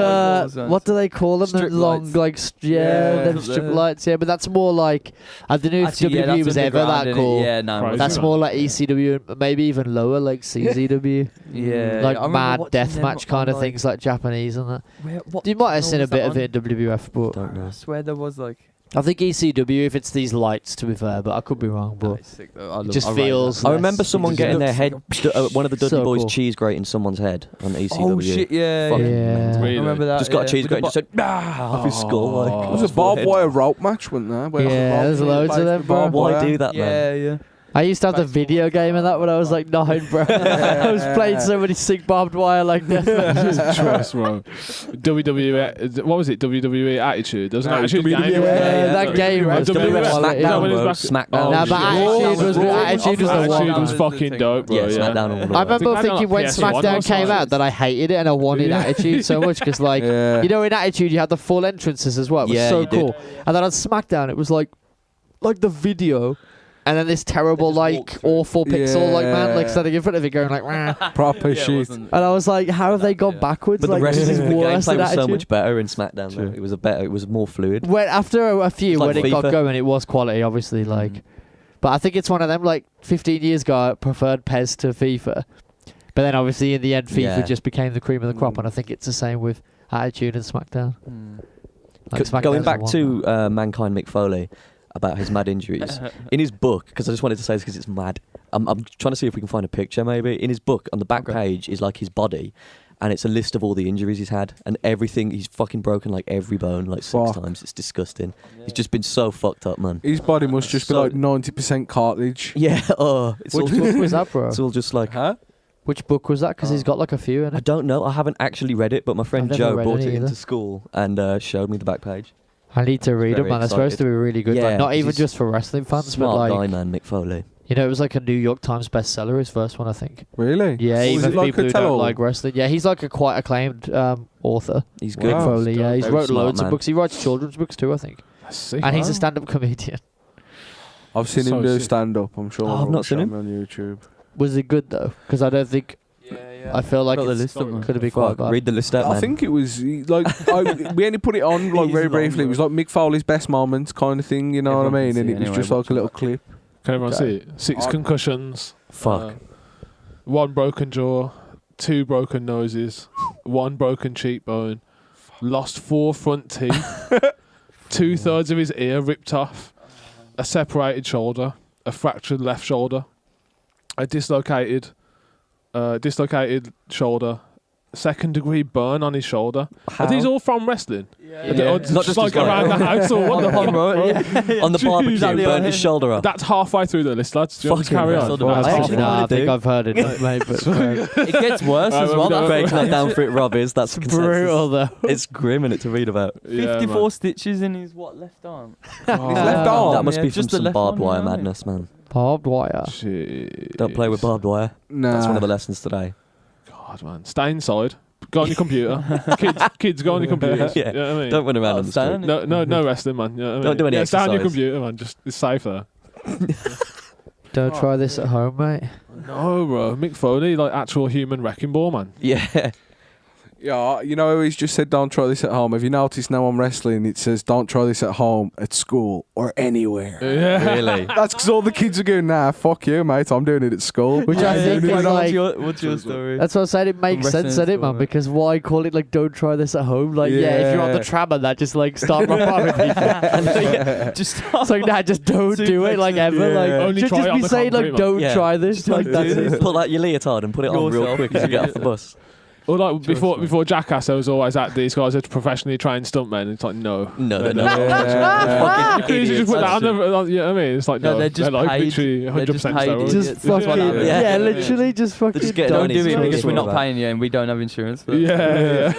oh, What do they call them? The Strip long, lights. like, Yeah, them strip lights. Yeah, but that's more like I don't know if Actually, yeah, WWE that's was ever underground, that innit? cool. Yeah, no. Crazy. That's more like ECW, and maybe even lower, like CZW, Yeah. like I remember mad watching them deathmatch kind of on, things, like Japanese and that. What You might have channel seen a was that bit of on? it in WWF, but Don't know. I swear there was like I think ECW if it's these lights, to be fair, but I could be wrong. But it just feels. I remember someone getting their head, one of the Dudley So Boys cool. cheese grating someone's head on ECW. Oh shit! Yeah, Fucking yeah. mental. Really? I remember that. Just got a cheese With grater the and just said, off his skull. Like, There was a barbed wire rope match, wasn't there? Where Yeah, there's loads of them, bro. why do that, man? Yeah. I used to have the video game of that when I was like 9, bro. I was playing so many sick barbed wire like death matches. Trust, bro. WWE, what was it? WWE Attitude. There was an No, Attitude WWE. game. Yeah, that game was WWF quality. SmackDown, when it bro. was back- SmackDown. Nah, but Attitude was the Attitude one. was fucking dope, bro. Yeah, SmackDown. all the I way. remember I think I thinking had when it on PS1 SmackDown or came out that I hated it and I wanted Yeah. Attitude so much because, like, Yeah. you know, in Attitude you had the full entrances as well. It was Yeah, so you did. cool. And then on SmackDown it was like the video. And then this terrible, like, awful pixel, like, man, like, Yeah. standing in front of it going, like, Wah. Proper shit. And I was like, how have they gone backwards? But like, the rest of this the is worse gameplay than was so Attitude. much better in SmackDown. Though. It was more fluid. When, after a few, It's like when it got FIFA. going, it was quality, obviously, like. But I think it's one of them, like, 15 years ago, I preferred PES to FIFA. But then, obviously, in the end, FIFA Yeah. just became the cream of the crop, and I think it's the same with Attitude and SmackDown. Like, SmackDown's Going the back one, to man. Mankind Mick Foley about his mad injuries. In his book, because I just wanted to say this because it's mad. I'm trying to see if we can find a picture maybe. In his book, on the back page is like his body, and it's a list of all the injuries he's had and everything. He's fucking broken like every bone like 6 times. It's disgusting. He's just been so fucked up, man. His body must just be So- like 90% cartilage. Yeah, it's Which all book was that, bro? it's all just like, Huh? Which book was that? Because he's got, like, a few in I it. don't know. I haven't actually read it, but my friend I've never Joe read brought any it into either. school and showed me the back page. I need to read them, Very man. They're supposed excited. to be really good. Yeah, like, not even he's just for wrestling fans, but, Smart like, guy, man, Mick Foley. you know, it was like a New York Times bestseller, his first one, I think. Really? Yeah, Was even it like people a who don't tell-all? like wrestling. Yeah, he's like a quite acclaimed author. He's Wow. good. Mick Foley, yeah. He's Very wrote smart loads man. of books. He writes children's books too, I think. Sick, And he's man. a stand-up comedian. I've seen So him do sick. stand-up. I'm sure. Oh, I've not seen him. on YouTube. Was it good, though? Because I don't think... I feel like Got the it list up, man. could have been quite Fuck, bad. read the list out, man. I think it was like we only put it on like It very is briefly. long, It was like Mick Foley's best moments kind of thing, you know what I Everyone mean? can And see it was anyway, just like watch a little it. clip. Can everyone Okay. see it? 6 concussions. Fuck. 1 broken jaw. 2 broken noses. 1 broken cheekbone. Lost 4 front teeth. 2/3 of his ear ripped off. A separated shoulder. A fractured left shoulder. A dislocated shoulder. 2nd-degree burn on his shoulder. How? Are these all from wrestling? Yeah. Or Not just like his around the house or what the fuck? on the barbecue, Exactly. burned his shoulder off. That's halfway through the list, lads. Do you want to Fucking carry on? hell. That's I halfway. actually Nah, I think do. I've heard it, mate. But It gets worse Right, as well, well. we That's Breaking that down for it, Rob, is that's brutal, though. It's grim, and to read about. Yeah, 54 man. stitches in his left arm. Oh, His left arm. That must yeah, be from just the some left barbed one, wire yeah, madness, man. Barbed wire. Shit. Don't play with barbed wire. Nah. That's one of the lessons today. God, man. Stay inside. Go on your computer. kids, go on your computers. Yeah. You know what I mean? Don't run around Oh, on the stay street. on No wrestling, man. You know what I mean? Don't do any Stay on your exercise. computer, man. Just it's safe there. Don't try this at home, mate. No, bro. Mick Foley, like actual human wrecking ball, man. Yeah. Yeah, you know, he's just said don't try this at home. Have you noticed now on wrestling it says don't try this at home, at school, or anywhere? Yeah. Really? That's because all the kids are going, nah, fuck you, mate. I'm doing it at school. Which I think is like... what's your story? That's what I'm saying. It makes Wrestling sense, doesn't it, man? school. Because why call it like "don't try this at home"? Like, yeah, if you're on the Yeah. tram and that, just like start robbing people. Just It's like, nah, just don't do it, like ever. Yeah. Like, Only just, try just it on be the saying like, concrete, "Don't Yeah. try this." Like, that's it. Pull out your leotard and put it on real Yourself. quick as you get off the bus. Or like before Jackass, I was always at these guys are professionally trained stuntmen. And it's like no. No. Yeah. You couldn't just put that on the, you know what I mean? It's like No, no, they're just like paid- literally 100% they're just paid steroids. Just It's fucking, what happens. yeah, Yeah. literally, just fucking. just getting Don't on do his it feet. because we're not Right. paying you and we don't have insurance. But Yeah.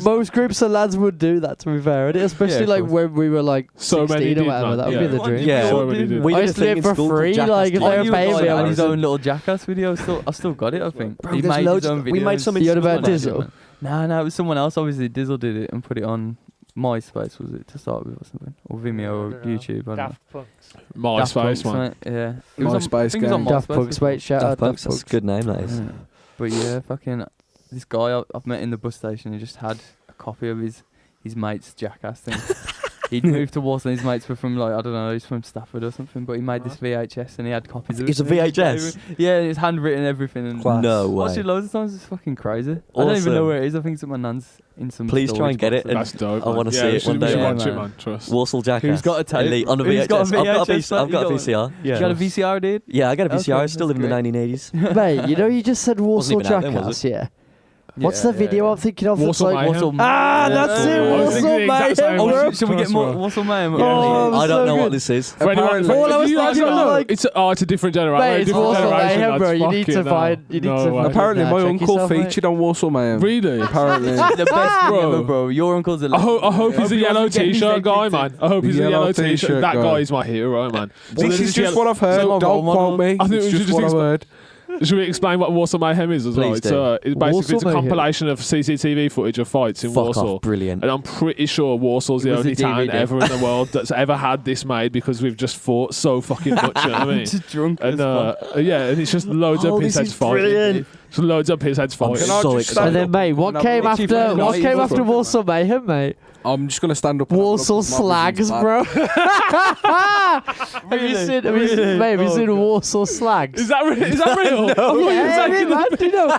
Most groups of lads would do that, to be fair, and especially Yeah, of like course. when we were like So 16 many or did, whatever. man. That would Yeah. be the What dream. did Yeah. we all So many do? did. We I did a used to thing do it in for school called free, Jackass like, if Team. they were You paying me, I had would his do it. own little Jackass video. I still got it. I think Bro, he there's made loads his own of- videos. we made some in You on about school, Dizzle? man. No, it was someone else. Obviously, Dizzle did it and put it on MySpace. Was it to start with or something, or Vimeo or YouTube? I don't know. MySpace, Daft Punk's, man. mate, Yeah, It was on- MySpace I think it was on gang. Daft MySpace Punk's, before. mate. Shout Daft out Punk's, Daft that's a Punk's. good name, that is. Yeah. But yeah, fucking this guy I've met in the bus station. He just had a copy of his mate's Jackass thing. He'd moved to Warsaw and his mates were from, like, I don't know, he's from Stafford or something, but he made this VHS and he had copies of it. It's a VHS? Yeah, it's handwritten and everything. And No way. watched it loads of times, it's fucking crazy. I Awesome. don't even know where it is, I think it's at my nan's in some Please try and get it. box. That's dope. I want to Yeah, see we it should- one we day. should Yeah, watch it, man. man. Trust. Warsaw Jackass. Who's got a tape? Elite on a Who's got a VHS. I've got a VHS? I've got a You VCR. You got a VCR, dude? Yeah, I got a VCR. Okay, I still live in the that's 1980s. Mate, you know you just said Warsaw even out then, was Jackass, yeah? What's the video I'm thinking of? Warsaw that's like, Mayhem. ah, that's it, I was thinking Warsaw the exact same Mayhem, one. bro. Should we get more Trust, Warsaw Mayhem? Yeah. Oh, I don't so know what good. this is. For anyone, Apparently- All I was you guys thinking don't was know. like- It's a different generation. Mate, it's different Warsaw generation, Mayhem, bro. lads. You need to Fucking find. hell. You need No to way. find. Apparently, my check uncle yourself, mate. featured on Warsaw Mayhem. Really? Apparently. The best thing Bro. ever, bro. Your uncle's a I hope he's a he yellow wasn't getting t-shirt guy, evicted. man. I hope he's a Yellow yellow t-shirt t-shirt. That guy. guy is my hero, man. This is just what I've heard. So Don't quote me. I think It's we should just just what I've heard. Should we explain what Warsaw Mayhem is as well? Please It's do. basically Warsaw it's a Mayhem. compilation of CCTV footage of fights in Fuck Warsaw. off. Brilliant. And I'm pretty sure Warsaw's It the was a only town DVD. ever in the world that's ever had this made because we've just fought so fucking much. You know what I mean? Just drunk And as fuck. yeah, and it's just loads Oh, of this pissheads is fighting. brilliant. Just loads of pissheads I'm fighting. Can I so just excited. And then, mate, what Have came a look. after? Literally, What guys, came what's after up? Warsaw Mayhem, mate? I'm just gonna stand up. And Warsaw have a look at my Slags, vision's bro. Have you seen? Have you seen? Mate, have you seen Warsaw Slags? Is that real? Is that real? Yeah, man. Do you know?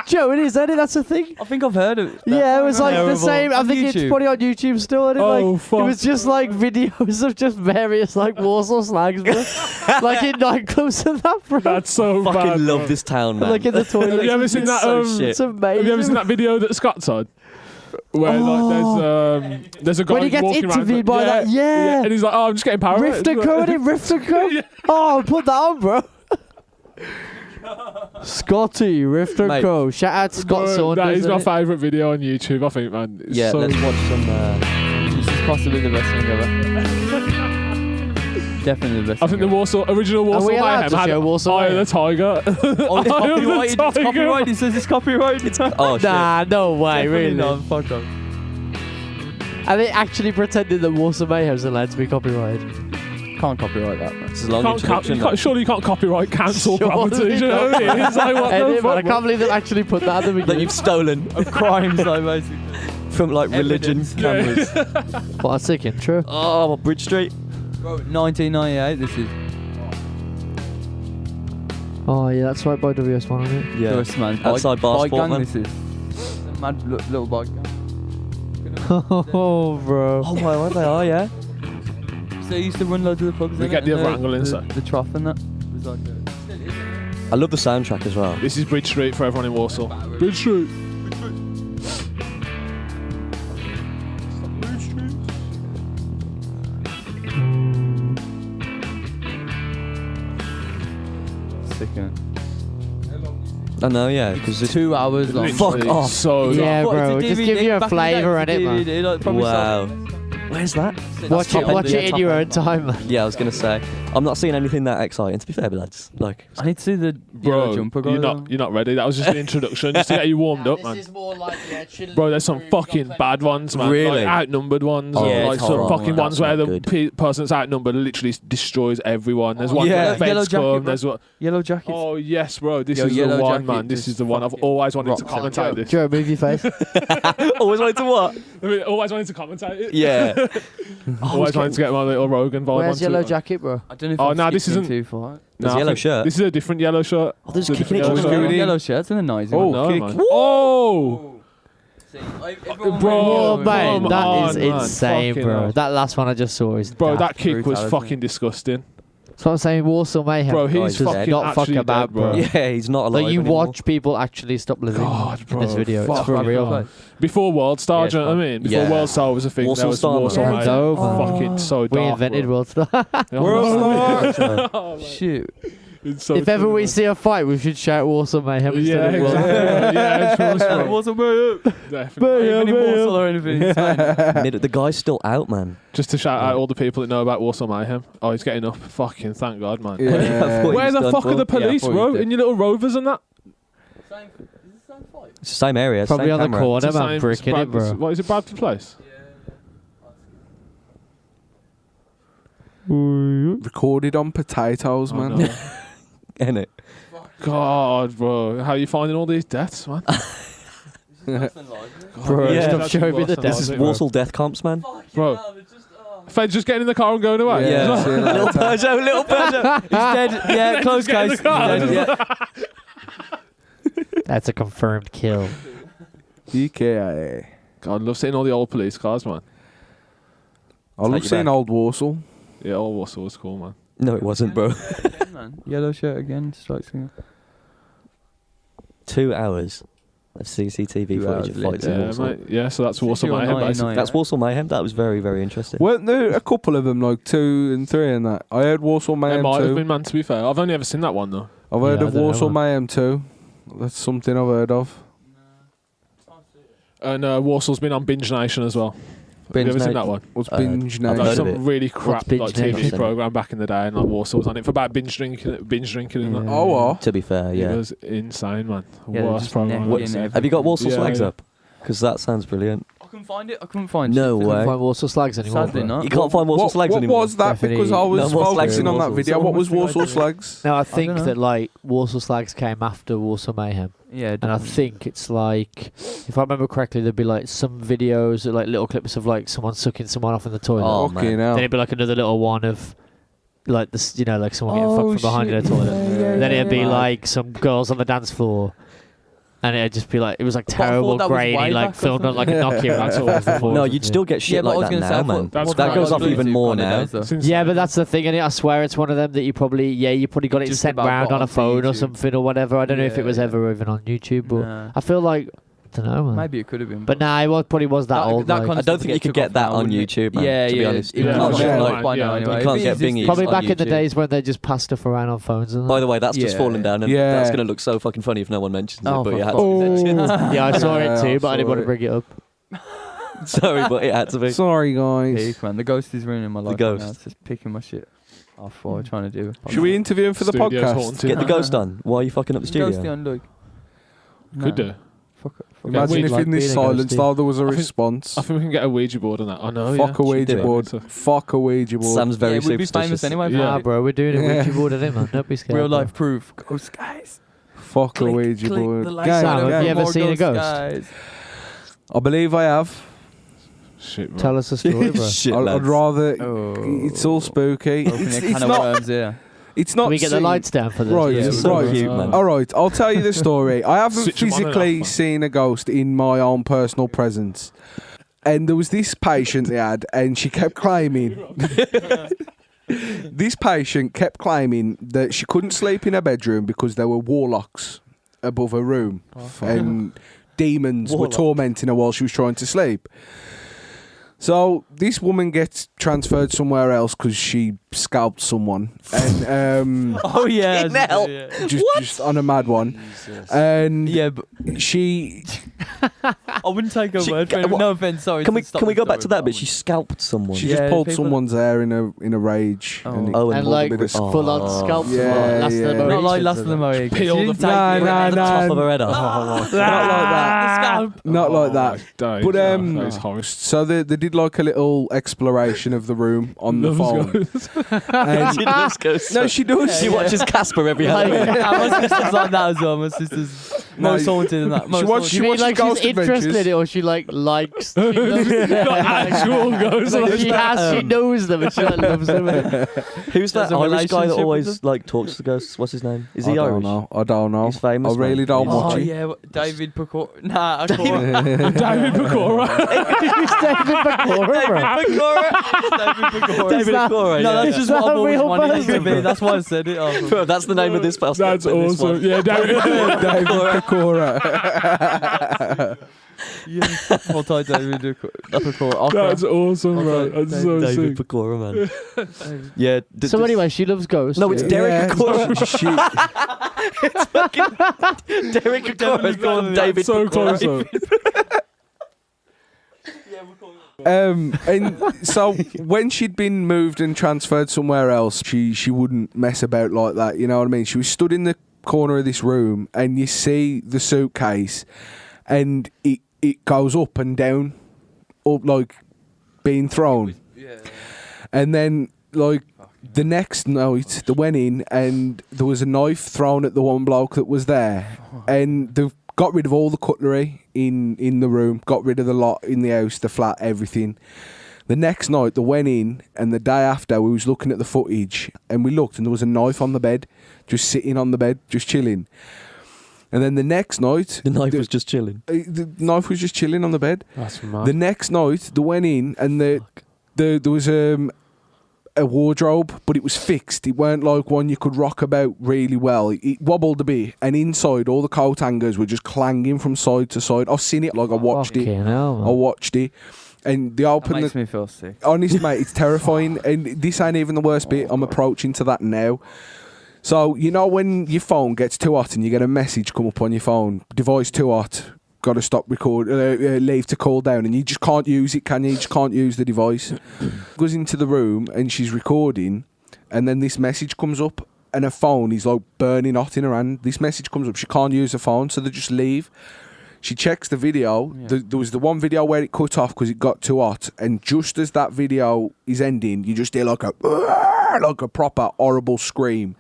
Joe, it is, isn't it? That's a thing. I think I've heard of it. Yeah, it was like the Terrible. same. I On think it's YouTube. probably on YouTube still. And Oh, like, fuck. it was just like videos of just various like Warsaw Slags, bro. Like in nightclubs and that, bro. That's so bad. Fucking bro. love this town, man. Like in the toilet. Have you ever seen that? so shit. It's amazing. Have you ever seen that video that Scott's on? Where like there's a guy When he gets walking around, interviewed by that, yeah. and he's like, oh, I'm just getting paranoid. Rift and Co, innit? Rift and Co. Oh, put that on, bro. Scotty, Rift and Mate. Co. Shout out to Scott Bro, Saunders. that is my innit? favourite video on YouTube, I think, man. It's Yeah, so let's watch some. This is possibly the best thing ever. Definitely the best I think the original Warsaw we allowed Mayhem to had show Warsaw Eye of the Mayhem? Tiger. Oh, it's Eye of the copyrighted. It's Tiger. copyrighted. It says it's copyrighted. Oh shit. Nah, no way, Definitely really. not. Fuck off. Are they actually pretending that Warsaw Mayhem's allowed to be copyrighted? Can't copyright that, man. This is a long introduction. Surely you can't copyright cancel Surely property. You know what I mean? It's like, what Edit, the man, I fuck? can't believe they've actually put that at the That beginning. you've stolen Of crimes, though, basically. from like religion Evidence. cameras. What a sick intro. Oh, Bridge Street. Bro, 1998, this is Oh, yeah, that's right by WS1, isn't it? Yeah. Lewis, man. Outside bike Barsport, gang, man. this is. A mad little bike gang. Oh, bro. Oh my, what they are, yeah. So they used to run loads of the pubs. We innit? get the And other angle inside. The trough and that. It was like I love the soundtrack as well. This is Bridge Street for everyone in Warsaw. Bridge Street. sickening. I know, yeah, because it's 2 hours long. Fuck Literally off. So Yeah, What, bro, it's a just give DVD, you a back in the day, flavour it's a in it, man. DVD, like, probably wow. sold- Where's that? Watch top it, end, watch yeah, it in top your end. own time, man. Yeah, I was gonna say. I'm not seeing anything that exciting. To be fair, lads, like I need to see the yellow bro, jumper guy. you're not ready. That was just the introduction, just to get you warmed up, man. more like, Bro, there's some fucking bad ones, man. Really? Like outnumbered ones. Oh, or yeah, like it's some horrible, fucking man. ones That's where not the good. person that's outnumbered literally destroys everyone. There's one Yeah. where the Yellow feds jacket, come. bro. There's what? Yellow jacket. Oh yes, bro. This Yo, is the Yellow one, Jacket man. This just is the one I've fucking always wanted to rocks out. commentate this. Joe, move your face. always wanted to what? I mean, always wanted to commentate it. Yeah. Always wanted to get my little Rogan vibe Where's onto Yellow it. Jacket, bro? I don't know if Oh, I'm nah, this skipping isn't- too far. There's Nah, a I yellow think shirt. This is a different yellow shirt. Oh, there's It's a kicking different each yellow other. shirt. Yellow shirts and a nice Oh, one. No, kick. man. Oh, bro, Oh, come mate, that on, is man. insane, Fucking bro. hell. That last one I just saw is Bro, daft. that kick was brutality. fucking disgusting. That's what I'm saying. Warsaw Mayhem. Bro, he's guys, does fucking not fuck actually about, dead, bro. bro. Yeah, he's not alive Like you anymore. watch people actually stop living God, in bro, this video. It's fuck for off, real, bro. man. Before World Star, Yeah, do you know what I mean? Before Yeah. World Star was a thing, Warsaw there was Star, Warsaw man. Mayhem. Dope, man. Fucking so We dark, invented bro. World Star. World Star. Oh, man. Shoot. It's so If ever true, we man. see a fight, we should shout Warsaw Mayhem instead Yeah, of World Star. exactly. Yeah, trust, bro. What's up, bro? Definitely. Even in Warsaw or anything. It's fine. The guy's still out, man. Just to shout out all the people that know about Warsaw Mayhem. Oh, he's getting up. Fucking thank God, man. Yeah. What Where he's the done fuck for- are the police, Yeah, I thought bro? he did. In your little rovers and that? It's the same area. Probably same on the camera. corner, It's the man. same- Bricking it, bro. What is it, Bradford Place? Recorded on potatoes, Oh, man. no. Innit? God, bro. How are you finding all these deaths, man? Bro, Yeah. stop showing me the This is death. Warsaw death comps, man. Bro, Fed's just getting in the car and going away. Yeah, see you later. Little Peugeot. He's dead. Yeah, close Get in case. the car. He's dead, yeah. That's a confirmed kill. EKIA. God, I love seeing all the old police cars, man. I love you seeing back. old Warsaw. Yeah, old Warsaw was cool, man. No, it wasn't, bro. Again, man. Yellow shirt again. Strikes me. 2 hours of CCTV 2 footage of hours fights in Yeah, Warsaw. mate. Yeah, so that's Warsaw You're Mayhem, 99. basically. That's Warsaw Mayhem. That was very, very interesting. Weren't there a couple of them, like 2 and 3 and that? I heard Warsaw It Mayhem might have 2. been, man, to be fair. I've only ever seen that one, though. I've heard Yeah, of I don't know, Warsaw man. Mayhem 2. That's something I've heard of. And Warsaw's been on Binge Nation as well. Binge Have you ever seen Nation. that one? What's I've Binge heard Like of Nation? some it. really crap Binge like TV Nation? program back in the day, and like Warsaw was on it for about binge drinking and that. Yeah. Oh, what? To be fair, It yeah. was insane, man. Yeah, Worst just program I've necking ever seen. everything. Have you got Warsaw Yeah, Slags yeah. up? Because that sounds brilliant. I couldn't find it. I couldn't find No shit. way. Can't find Warsaw Slags anymore. Sadly bro. not. You can't find Warsaw Slags What anymore. was that? Definitely Because I was no more Slags focusing in on that Warsaw. video. What was Warsaw Slags? Now I think don't know. that like Warsaw Slags came after Warsaw Mayhem, Yeah, and I think it's like, if I remember correctly, there'd be like some videos, like little clips of like someone sucking someone off in the toilet. Oh, Fucking man. hell. Then it'd be like another little one of like this, you know, like someone getting Oh, fucked from behind in a shit, toilet. yeah, Then it'd be yeah. like some girls on the dance floor. And it'd just be like, it was like But I thought terrible, that was grainy, way like back or filmed on like a something. Nokia. That's or awful. something. No, you'd still get shit Yeah, but I like was that gonna say, I now, thought- man. That's That quite goes like off even Bluetooth more kind of now. days, though. Since Yeah, but that's the thing, innit? I swear it's one of them that you probably, you probably got it Just sent about round got on a onto phone or YouTube. something or whatever. I don't know if it Yeah, was yeah. ever even on YouTube, but Nah. I feel like, I don't know, man. Maybe it could have been. But nah, it was, probably was that old. that like- kind I of don't stuff think you could took get off that now, on wouldn't it? YouTube, man, Yeah, to be yeah. honest. It Yeah, can't yeah, get yeah, like by yeah, now you anyway. can't If get it exists bingy Probably on back in the YouTube. days when they just passed stuff around on phones and that. By the way, that's just Yeah. fallen down, and Yeah. that's going to look so fucking funny if no one mentions Oh, it. But for you had fuck's to mention it. Yeah, I saw Yeah, it too, I but I didn't saw want to it. bring it up. Sorry, but it had to be. Sorry, guys. Peak, man. The ghost is ruining my life. ghost. Right now. It's just picking my shit off while we're trying to do. Should we interview him for the Studio's podcast? haunted. Get the ghost on. Why are you fucking up the Ghosty studio? on, look. Could do. Fuck. Imagine we'd if like in this being a silence ghosty. though there was a I think- response. I think we can get a Ouija board on that. I know, Fuck a yeah. Ouija do it. board. Fuck a Ouija board. Sam's very Yeah, we'd be superstitious. famous anyway. Yeah. Nah, bro, we're doing a Yeah. Ouija board in it, man. Don't be scared. Real bro. life proof. Ghost guys. Fuck a Ouija board. the Gang, Sam, have gang. you ever More seen a ghost? guys. I believe I have. Shit, man. Tell us a story, bro. Shit, I'd lads. rather. Oh. It's all spooky. Opening It's, a it's can of not. worms here. It's not. Can we get the seen- lights down for this? Right, Yeah, so right. cute, man. All right, I'll tell you the story. I haven't Switch 'em on and physically off, man. seen a ghost in my own personal presence. And there was this patient they had, and she kept claiming. This patient kept claiming that she couldn't sleep in her bedroom because there were warlocks above her room, and demons Warlock. were tormenting her while she was trying to sleep. So this woman gets transferred somewhere else because she scalped someone, and Oh yeah. Fucking hell. just on a mad one. And Yeah, but she I wouldn't take her She- word for it. what- No offense, sorry. Can to we stop can we the go back to story, that? I But she scalped someone. she Yeah, just pulled people- someone's hair in a rage. Oh. And it Oh, And caused a like bit of full on scalp. Yeah, last yeah. of the Not like Mauritians Last of the and that. Mohicans. Peel She the didn't fucking- take it. Nah, the nah. top of her head off. not like that. Not like that. Dave, But that is horrible. so they did like a little exploration of the room on the Loves phone. ghosts. And She loves ghosts. no, she does. She watches Casper every Halloween. My sister's like that as well. My sister's most haunted than that. Most watched- Do you mean watches like Ghost she's interested Adventures. in it, or she like likes? She loves it? Actual ghosts. Like, she knows them and she like loves them. Who's that There's a Irish guy that relationship with always like talks to ghosts? What's his name? Is he I Irish? I don't know. He's famous, I really man. don't He's- watch Oh it. yeah, David Pakora. Nah, Pakora. David Pakora. Who's David Pakora, bro? David Pakora. No, yeah. that's just Is what that I've a always real wanted it to person? be. That's why I said it. Oh, Bro, that's the name of this podcast. That's this one. awesome. Yeah, David. David Pakora. yes. Multi David Pakora. That's awesome, Okay, man. That's so David sick. Pakora, man. Yeah. So anyway, she loves ghosts. No, it's Derek Pakora. Shit. Derek Pakora called him David So Pakora. close, though. And so when she'd been moved and transferred somewhere else, she wouldn't mess about like that. You know what I mean? She was stood in the corner of this room, and you see the suitcase, and it goes up and down, up like being thrown. And then like the next night, they went in, and there was a knife thrown at the one bloke that was there, and they've got rid of all the cutlery in the room, got rid of the lot in the house, the flat, everything. The next night, they went in, and the day after, we was looking at the footage, and we looked, and there was a knife on the bed, just sitting on the bed, just chilling. And then the next night... The knife was just chilling. The knife was just chilling on the bed. That's mad. The next night, they went in, and there was a wardrobe, but it was fixed. It weren't like one you could rock about really well. It wobbled a bit, and inside, all the coat hangers were just clanging from side to side. I've seen it, like I watched it. Hell, I watched it. And they opened That makes me feel sick. Honestly, mate, it's terrifying. And this ain't even the worst bit. I'm approaching to that now. So, you know when your phone gets too hot and you get a message come up on your phone, device too hot, got to stop record, leave to cool down, and you just can't use it, can you? You just can't use the device. Goes into the room and she's recording, and then this message comes up, and her phone is like burning hot in her hand. This message comes up, she can't use her phone, so they just leave. She checks the video. Yeah. There was the one video where it cut off because it got too hot, and just as that video is ending, you just hear like a proper horrible scream.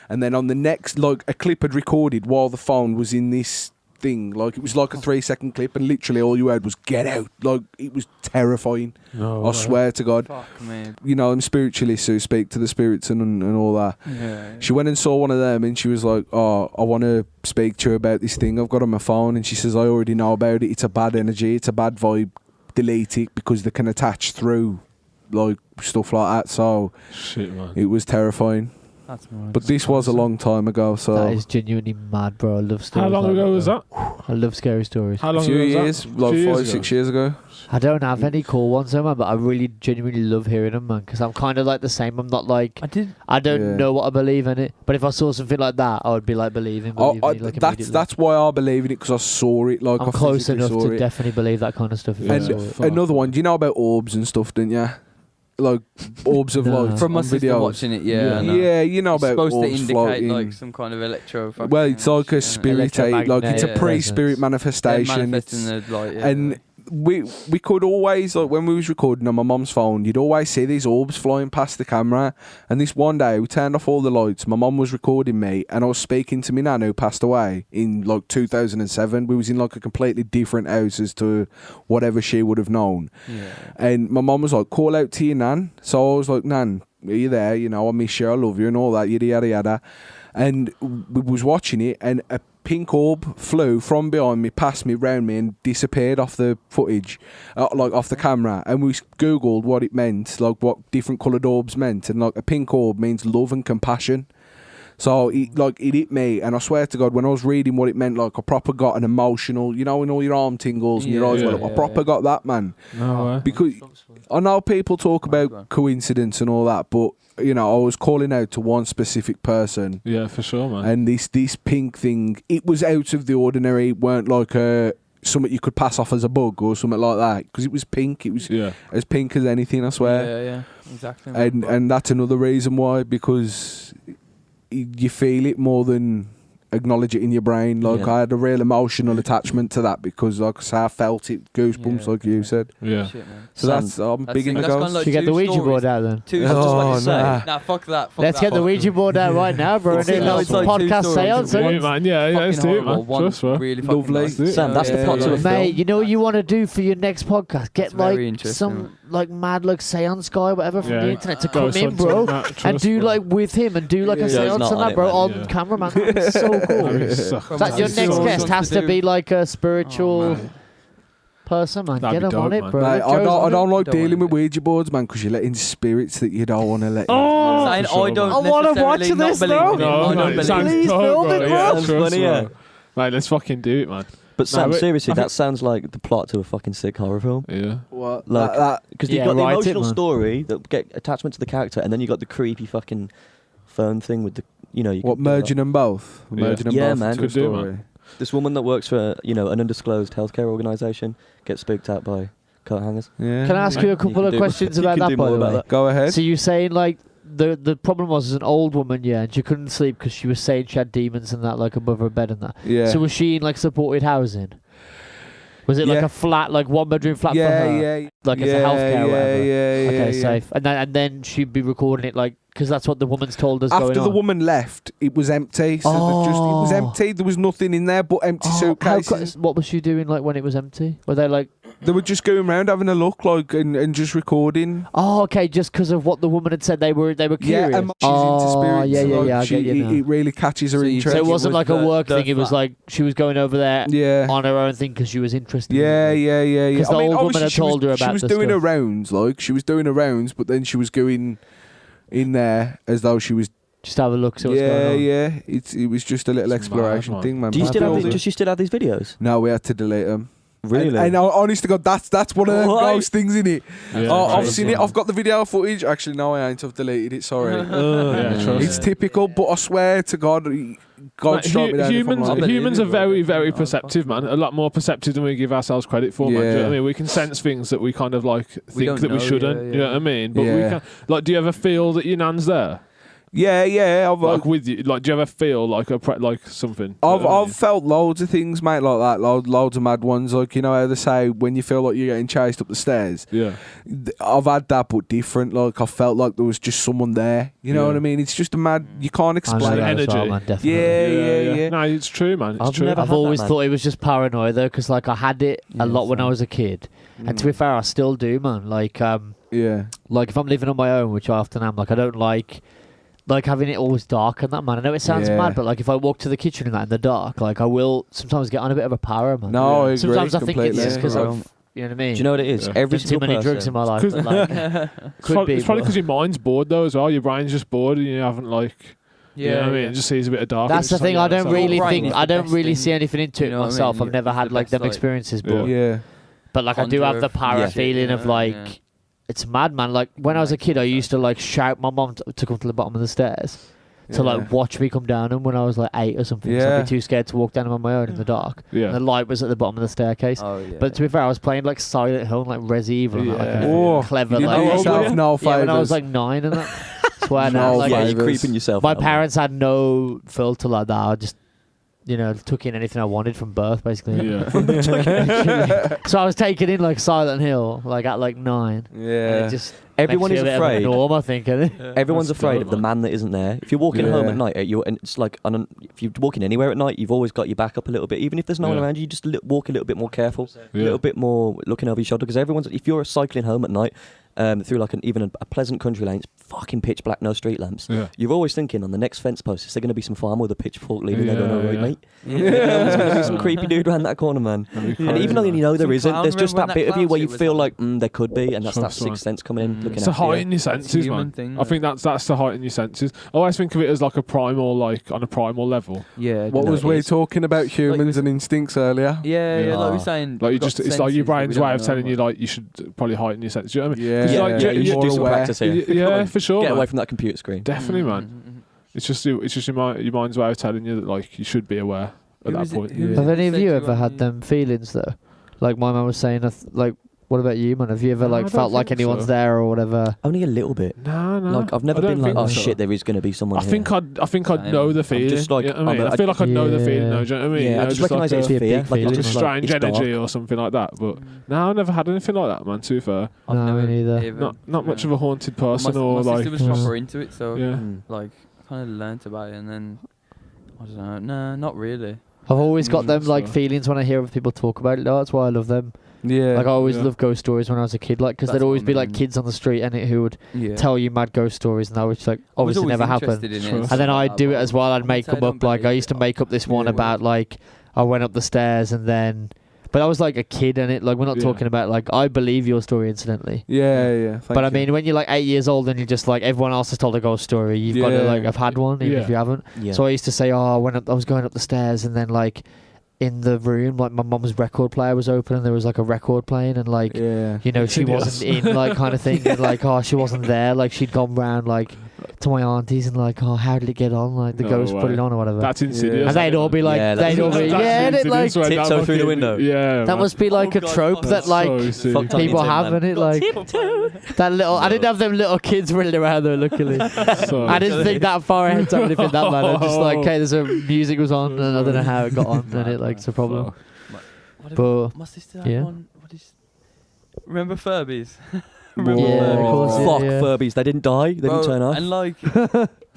And then on the next, like a clip had recorded while the phone was in this thing, like it was like a 3-second clip, and literally all you heard was "get out." Like it was terrifying. No, I swear to God. Fuck me. You know, I'm spiritualists who speak to the spirits and all that. Yeah. She went and saw one of them, and she was like, "Oh, I want to speak to you about this thing I've got on my phone." And she says, "I already know about it. It's a bad energy. It's a bad vibe. Delete it because they can attach through, like stuff like that." So, shit, man. it was terrifying. That's mad. But this was a long time ago, so that is genuinely mad, bro. I love stories. How long like ago was that? I love scary stories. How a long few ago was years, that? like Few years 5-6 years ago. I don't have any cool ones, though, man, but I really genuinely love hearing them, man, because I'm kind of like the same. I'm not like I don't know what I believe in it, but if I saw something like that, I would be like believing. Like that's why I believe in it, because I saw it. Like I'm I close enough to it. definitely believe that kind of stuff. If I And saw it. another one, do you know about orbs and stuff, don't you? Like orbs of No. light From my on sister videos. watching it, yeah. I know. Yeah, you know It's about supposed to orbs indicate floating. like some kind of electro. Well, it's like a yeah. spirit, like it's a Electromagnetic pre-spirit resonance. manifestation. Manifesting It's- the light, yeah. and we could always, like when we was recording on my mum's phone, you'd always see these orbs flying past the camera. And this one day we turned off all the lights, my mum was recording me, and I was speaking to my nan who passed away in like 2007. We was in like a completely different house as to whatever she would have known. Yeah. And my mum was like, "Call out to your nan." So I was like, "Nan, are you there? You know, I miss you, I love you," and all that, yada yada yada. And we was watching it, and a pink orb flew from behind me, past me, round me, and disappeared off the footage, like off the camera. And we googled what it meant, like what different coloured orbs meant, and like a pink orb means love and compassion. So it hit me, and I swear to God, when I was reading what it meant, like I proper got an emotional, you know, when all your arm tingles and your eyes went up, I proper got that, man. No way. Because I know people talk about coincidence and all that, but you know, I was calling out to one specific person. Yeah, for sure, man. And this pink thing, it was out of the ordinary. It weren't like something you could pass off as a bug or something like that, because it was pink. It was as pink as anything, I swear. Yeah, exactly. And that's another reason why, because you feel it more than acknowledge it in your brain. Like I had a real emotional attachment to that, because like I say, I felt it, goosebumps, like you said. Yeah. Shit, man. So I'm big in the ghosts. Should we get the Ouija board out then? Nah, fuck that. Let's get the Ouija board out right now, bro. And do a little podcast seance. Do it, man. Yeah, let's do it, man. Trust, bro. Really Lovely. Sam, that's the plot to a film. Mate, you know what you want to do for your next podcast? Get That's very like interesting. some like mad like seance guy, whatever, from the internet to come Go in, bro, something, and do like with him and do like a he's seance not on on that, it, bro, man. on camera, man. That'd be so cool. That your next guest has to be like a spiritual person, man. That'd Get be him on dope, it, man. bro. Mate, I don't like Don't dealing want with Ouija boards, man, because you're letting spirits that you don't want to let. Oh, Saying, for sure, I don't man. I wanna watch necessarily not this, believe though. in it. No, I don't mate, believe sounds Please dope, film bro. it, bro. Yeah, Sounds trust, funny, yeah. bro. Mate, let's fucking do it, man. But Sam, No, seriously, I that think- sounds like the plot to a fucking sick horror film. Yeah. What? Like, that because Yeah, you've got the write it, emotional man. story that get attachment to the character, and then you got the creepy fucking phone thing with the, you know, you what, could do merging them both? Yeah. Merging them Yeah, both man. into a Could do, story. man. This woman that works for, you know, an undisclosed healthcare organisation gets spooked out by coat hangers. Yeah. Can I ask you a couple can of do- questions you about can that, do by more the about way? that. Go ahead. So you're saying like the problem was an old woman, yeah, and she couldn't sleep because she was saying she had demons and that, like above her bed and that. Yeah. So was she in like supported housing? Was it like Yeah. a flat, like 1 bedroom flat yeah, for her? yeah. Like yeah, as a healthcare or yeah, whatever? yeah, Okay, yeah. safe. And then she'd be recording it like Because that's what the woman's told us. After the woman left, it was empty. So it was empty. There was nothing in there but empty suitcases. What was she doing like when it was empty? Were they like? They were just going around having a look, like, and just recording. Oh, okay. Just because of what the woman had said, they were curious. Yeah, and she's into spirits. Yeah. I get you now. It really catches her interest. So it wasn't like a work thing. It was like she was going over there on her own thing because she was interested. Yeah. Because the old woman had told her about. She was doing her rounds, but then she was going in there as though she was just have a look. See what's going on. Yeah. It was just a little exploration thing, man. Do you still have these videos? No, we had to delete them. Really? And honest to God, that's one of those things in it. Yeah, I've seen it. I've got the video footage. Actually, no, I ain't. I've deleted it. Sorry. It's typical, but I swear to God, strike me down. Humans are very, very perceptive, man. A lot more perceptive than we give ourselves credit for, man. Do you know what I mean? We can sense things that we kind of like think that we shouldn't. You know what I mean? But we can. Like, do you ever feel that your nan's there? Yeah. Like with you, like, do you ever feel like like something? I've felt loads of things, mate, like that. Loads of mad ones. Like, you know how they say when you feel like you're getting chased up the stairs. Yeah. I've had that, but different. Like, I felt like there was just someone there. You know what I mean? It's just a mad. You can't explain energy. Well, man, Yeah. No, it's true, man. It's true. I've always thought it was just paranoia though, because like I had it a lot when I was a kid, and to be fair, I still do, man. Like, like if I'm living on my own, which I often am, like I don't like having it always dark and that, man. I know it sounds mad, but like if I walk to the kitchen and that in the dark, like I will sometimes get on a bit of a power, man. No, I agree sometimes I think completely. it's just because I've, you know what I mean? Do you know what it is? Every too many drugs in my life. It's Could probably because your mind's bored though as well. Your brain's just bored and you haven't like. You know what I mean? It just sees a bit of dark. That's the thing. I don't really see anything into it myself. I've never had like them experiences, but like I do have the para feeling of like. It's mad, man. Like when I was a kid, I used to like shout my mom to come to the bottom of the stairs to like watch me come down them when I was like 8 or something. So I'd be too scared to walk down them on my own in the dark. Yeah. And the light was at the bottom of the staircase. But to be fair, I was playing like Silent Hill and like Resi Evil. Like, clever. When I was like 9 and that. Swear now. Like, you're creeping yourself. My parents had no filter like that. I just took in anything I wanted from birth, basically. Yeah. So I was taken in like Silent Hill, like at like 9. Yeah. Everyone is afraid. Norm, I think. Everyone's afraid of the man that isn't there. If you're walking home at night, and it's like, if you're walking anywhere at night, you've always got your back up a little bit. Even if there's no one around you, just walk a little bit more careful, a little bit more looking over your shoulder. Because if you're cycling home at night, through like even a pleasant country lane, it's fucking pitch black, no street lamps. You're always thinking on the next fence post, is there going to be some farmer with a pitchfork leaving there going, all right, mate? There's going to be some creepy dude around that corner, man. And even though you know there isn't, there's just that bit of you where you feel like there could be, and that's that sixth sense coming in, looking at you. It's a heighten your senses, man. I think that's the heighten your senses. I always think of it as like a primal, like on a primal level. Yeah. What was we talking about humans and instincts earlier? Yeah, like we're saying. Like it's like your brain's way of telling you like you should probably heighten your senses. Do you know what I mean? You should do some practice here. Yeah, for sure. Get away from that computer screen. Definitely, man. It's just your mind's way of telling you that like you should be aware at that point. Have any of you ever had them feelings though? Like my mum was saying, like. What about you, man? Have you ever like felt like anyone's there or whatever? Only a little bit. No. Like I've never been like, oh shit, there is going to be someone. I think I'd know the feeling. Just like, I feel like I'd know the feeling. Do you know what I mean? Yeah, I just recognise it's fear, like a strange energy or something like that. But no, I've never had anything like that, man. To be fair, no, me neither. Not much of a haunted person or my like. sister was proper into it, so like I kind of learnt about it, and then I don't know. No, not really. I've always got them like feelings when I hear other people talk about it. That's why I love them. Yeah, like I always loved ghost stories when I was a kid, like because there'd always be like kids on the street and who would tell you mad ghost stories, and that was like obviously never happened. And then I'd do it as well. I'd make them up. Like I used to make up this one about like I went up the stairs and then, but I was like a kid, and it like we're not talking about like I believe your story incidentally. But I mean when you're like 8 years old and you're just like everyone else has told a ghost story, you've got to like I've had one even if you haven't. So I used to say, I was going up the stairs and then like. In the room, like my mum's record player was open and there was like a record playing and like she wasn't in like kind of thing and like she wasn't there, like she'd gone round like to my aunties and like how did it get on, like the ghost put it on or whatever. That's insidious. And they'd all be like like tiptoe through the window. That must be like a trope that like people have in it, like that little I didn't have them little kids running around though, luckily. I didn't think that far ahead to anything that bad. I just like okay, there's a music was on and I don't know how it got on and it like it's a problem. But my sister had one. Remember Furbies? Remember Yeah, of Furbies? course, Fuck yeah. Furbies. They didn't die. They didn't turn off. And like,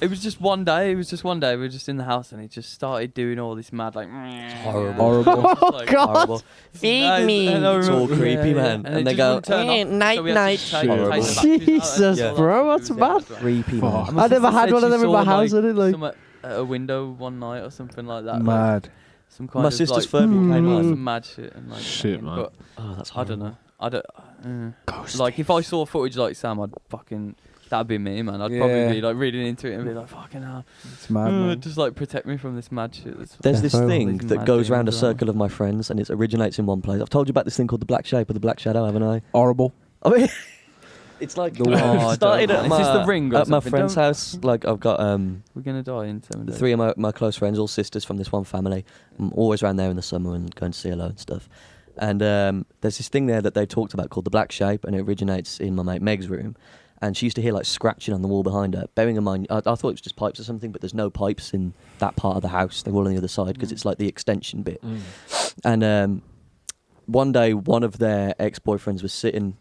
it was just one day. We were just in the house, and he just started doing all this mad like. Horrible. Oh, God. Horrible. Feed me. It's all creepy, man. And they go, night. Horrible. Jesus, Yeah. bro, what's bad? creepy, man. I never had one of them in my house, I did like. Some at a window one night or something like that. Like, Mad. some kind My of sister's like, Furby came like on. some mad shit and like. Shit, fucking- man. But Oh, that's I don't horrible. know. I don't. Like if I saw footage like Sam, I'd fucking. That'd be me, man. I'd probably be like reading into it and be like, "Fucking hell!" It's mad, man. Just like protect me from this mad shit. There's this Definitely. thing These that mad goes around a demons around. circle of my friends, and it originates in one place. I've told you about this thing called the black shape or the black shadow, haven't I? Horrible. I mean, it's like Oh, I started don't at know. Is this my, the ring or at my something? friend's Don't- house. Like I've got We're gonna die in 7 days. three of my close friends, all sisters from this one family. I'm always around there in the summer and going to see her and stuff. And there's this thing there that they talked about called the black shape, and it originates in my mate Meg's room. And she used to hear like scratching on the wall behind her. Bearing in mind, I thought it was just pipes or something, but there's no pipes in that part of the house. They're all on the other side because it's like the extension bit. And one day, one of their ex-boyfriends was sitting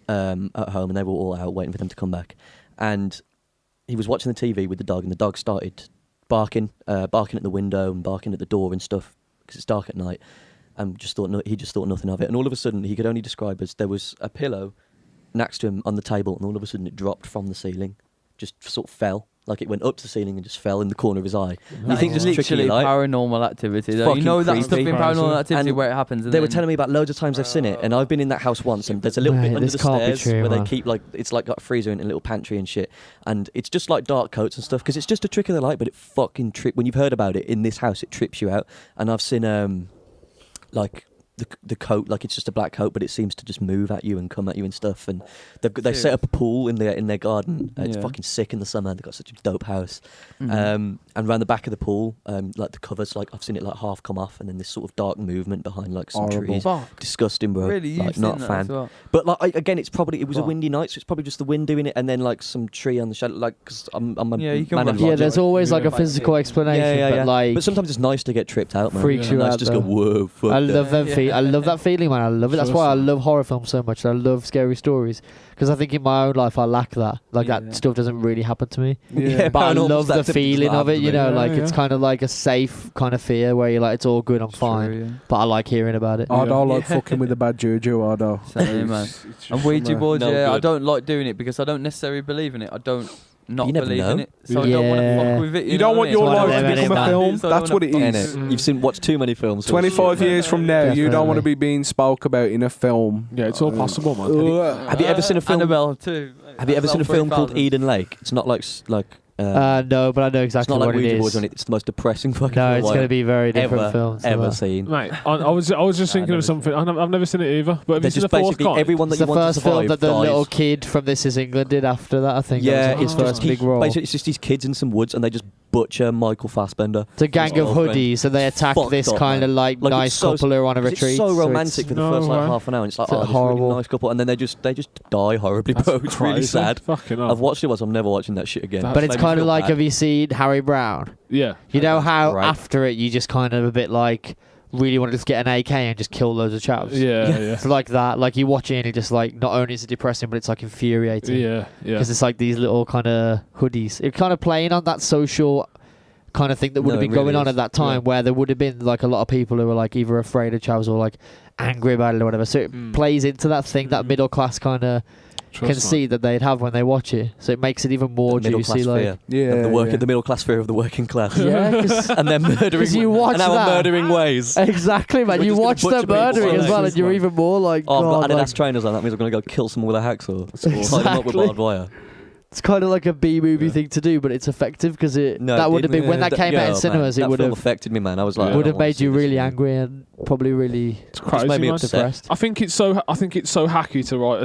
at home, and they were all out waiting for them to come back. And he was watching the TV with the dog, and the dog started barking at the window and barking at the door and stuff because it's dark at night. And he just thought nothing of it. And all of a sudden, he could only describe as there was a pillow next to him on the table, and all of a sudden it dropped from the ceiling, just sort of fell, like it went up to the ceiling and just fell in the corner of his eye. You That's think it's tricky, literally like? paranormal activity. It's Though. You fucking know that stuff creepy. in paranormal activity And where it happens. And They were then- telling me about loads of times they've seen it, and I've been in that house once, and there's a little Mate, bit under this the can't be stairs true, where they man. keep like it's like got a freezer and a little pantry and shit, and it's just like dark coats and stuff because it's just a trick of the light, but it fucking when you've heard about it in this house, it trips you out. And I've seen like the coat, like it's just a black coat, but it seems to just move at you and come at you and stuff. And they set up a pool in their garden. It's Yeah. fucking sick in the summer. They've got such a dope house. Mhm. And around the back of the pool, like the covers, like I've seen it like half come off, and then this sort of dark movement behind like some Horrible. trees. Fuck. Disgusting, bro. Really, you've like seen not a that fan. as well? But like again, it was a Fuck. windy night, so it's probably just the wind doing it, and then like some tree on the shadow. Like, cause I'm a Yeah, you can man of rush Yeah, logic. there's always like a Yeah. physical explanation, yeah. but like But sometimes it's nice to get tripped out, man. freaks you nice out, just go though. whoa. Fuck I that. love them. I love that feeling, man. I love it. That's Sure, why I sir. love horror films so much. I love scary stories because I think in my own life I lack that. Like Yeah. that stuff doesn't really happen to me. Yeah, But I paranormal love the activity does feeling not of it. happen You to me. know, Yeah, like it's yeah. kind of like a safe kind of fear where you're like, it's all good, I'm fine. True, yeah. But I like hearing about it. I don't like Yeah. fucking with the bad juju, I don't. Same, man. It's just And Ouija from a- boards, No yeah, I good. don't like doing it because I don't necessarily believe in it. I don't not You never believe know. in it, so I don't want to Yeah. fuck with it. You don't know want what I your mean? one of life to them, become a innit, film. man? That's what it So I don't is. Innit? You've watched too many films. 25 years from now, you don't want to Definitely. be being spoke about in a film. Yeah, it's all possible, man. Have you ever seen a film? Annabelle too. Have you ever seen a film called 3000. Eden Lake? It's not like No, but I know it's exactly not like what it Ouija is. boards on it. It's the most depressing fucking No, film it's I've going to be very different ever films. to ever that. seen. Mate, I was just thinking never of something. I've never seen it either. But have They're you seen just the fourth basically kind? everyone that It's you the want to first film survive that the dies. little kid from This Is England did after that, I think. Yeah, that was it's his first just big role. basically it's just these kids in some woods and they just butcher Michael Fassbender. It's a gang his of girlfriend. hoodies and they attack Fucked this up, kind of man. like Like, nice it's so- couple who are on a 'Cause retreat. It's so so romantic for the No first like way. half an hour. And it's like, It's oh, this horrible. really nice couple, and then they just die horribly, bro. It's really Crazy. sad. Fucking I've hell. watched it once. I'm never watching that shit again. But But it's Made me kind of feel like, bad. have you seen Harry Brown? Yeah. You know how Right. after it you just kind of a bit like really want to just get an AK and just kill loads of chavs. Yeah, yeah. It's like that. Like you watch it and it just like not only is it depressing, but it's like infuriating. Yeah, yeah. Because it's like these little kind of hoodies. It's kind of playing on that social kind of thing that would have No, been it really going on is. at that time, Yeah. where there would have been like a lot of people who were like either afraid of chavs or like angry about it or whatever. So it plays into that thing that middle class kind of conceit that they'd have when they watch it. So it makes it even more The middle juicy. class Like, fear. Yeah, The middle class fear of the working class. yeah, because And then murdering you watch and our that. murdering ways. exactly, man. We're You just gonna watch butcher them people murdering for as well, legs, and you're man. even more like, Oh, I've got God, Adidas like, trainers on. That means I'm going to go kill someone with a hacksaw. Tie them up with Exactly. barbed wire. it's kind of like a B movie thing to do, but it's effective because it No, that would have been when that came out in man, cinemas. It that would film have affected me, man. I was like, Yeah. would I have don't wanna made see you this really again. angry and probably really It's crazy, made me man. upset. depressed. I think it's so hacky to write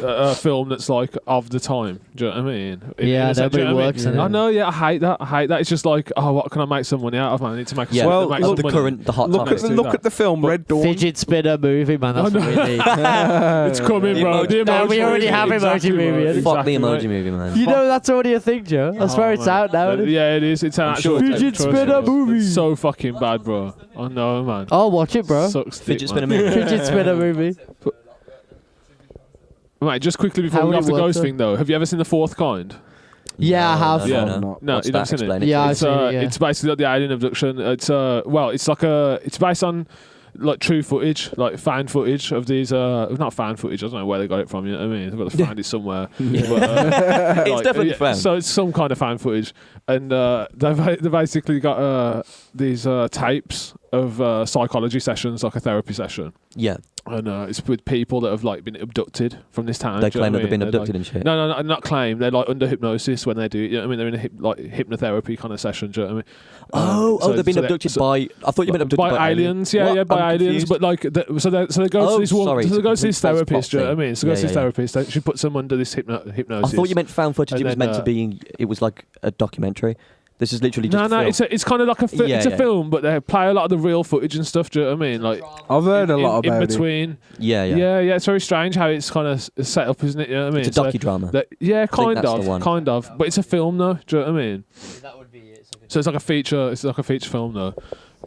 a film that's like of the time. Do you know what I mean? Yeah, sense, no, do but you it know what I works, mean? innit? I know, yeah, I hate that. It's just like, oh, what can I make some money out of, man? I need to make a Yeah, film Well, that makes look, some the money. current, the hot Look topics. at do look that. at the film Red Dawn. Fidget spinner movie, man. That's I what we need. It's coming, The bro. emoji- The No, we emoji already movie. have Exactly, emoji bro. movie. Fuck the Exactly, emoji mate. movie, man. You know that's already a thing, Joe. I swear it's man. out now. isn't it? Yeah, it is. It's an actual sure thing, Fidget trust spinner me. movie. It's so fucking bad, bro. I know, man. I'll watch it, bro. Sucks dick, Fidget spinner man. movie. Fidget spinner movie. Right, just quickly before How we go would off it the work, ghost though? thing though, have you ever seen The Fourth Kind? Yeah, I have. No, What's you that? haven't seen Explain it. it. Yeah, I've It's seen it, yeah. it's basically like the alien abduction. It's it's based on like true footage, like found footage of these. Not found footage. I don't know where they got it from. You know what I mean? They've got to find it somewhere. But, It's definitely found. So it's some kind of found footage, and they've basically got these tapes of psychology sessions, like a therapy session. Yeah. And it's with people that have like been abducted from this town. They do you know claim what that I they've been mean? They're abducted like, and shit. No, not claim. They're like under hypnosis when they do it. You know what I mean? They're in a hypnotherapy kind of session. Do you know what I mean? They've been abducted by. I thought you meant abducted by aliens. What? Yeah, by I'm aliens. confused. But like, so they go to this woman. sorry, So they go to it's a this false plot therapist. Do you know what I thing. mean? So they go to this Yeah. therapist. She puts them under this hypnosis. I thought you meant found footage. And It was then, meant to be. It was like a documentary. This is literally just. No, a film. it's kind of like a Yeah, it's a yeah. film, but they play a lot of the real footage and stuff. Do you know what I mean? Like I've heard a lot in about it. between. Yeah. Yeah, it's very strange how it's kind of set up, isn't it? You know what I mean? It's a docudrama. Yeah, think that's the one. kind of. But it's a film though. Do you know what I mean? That would be it. So it's like a feature. It's like a feature film though.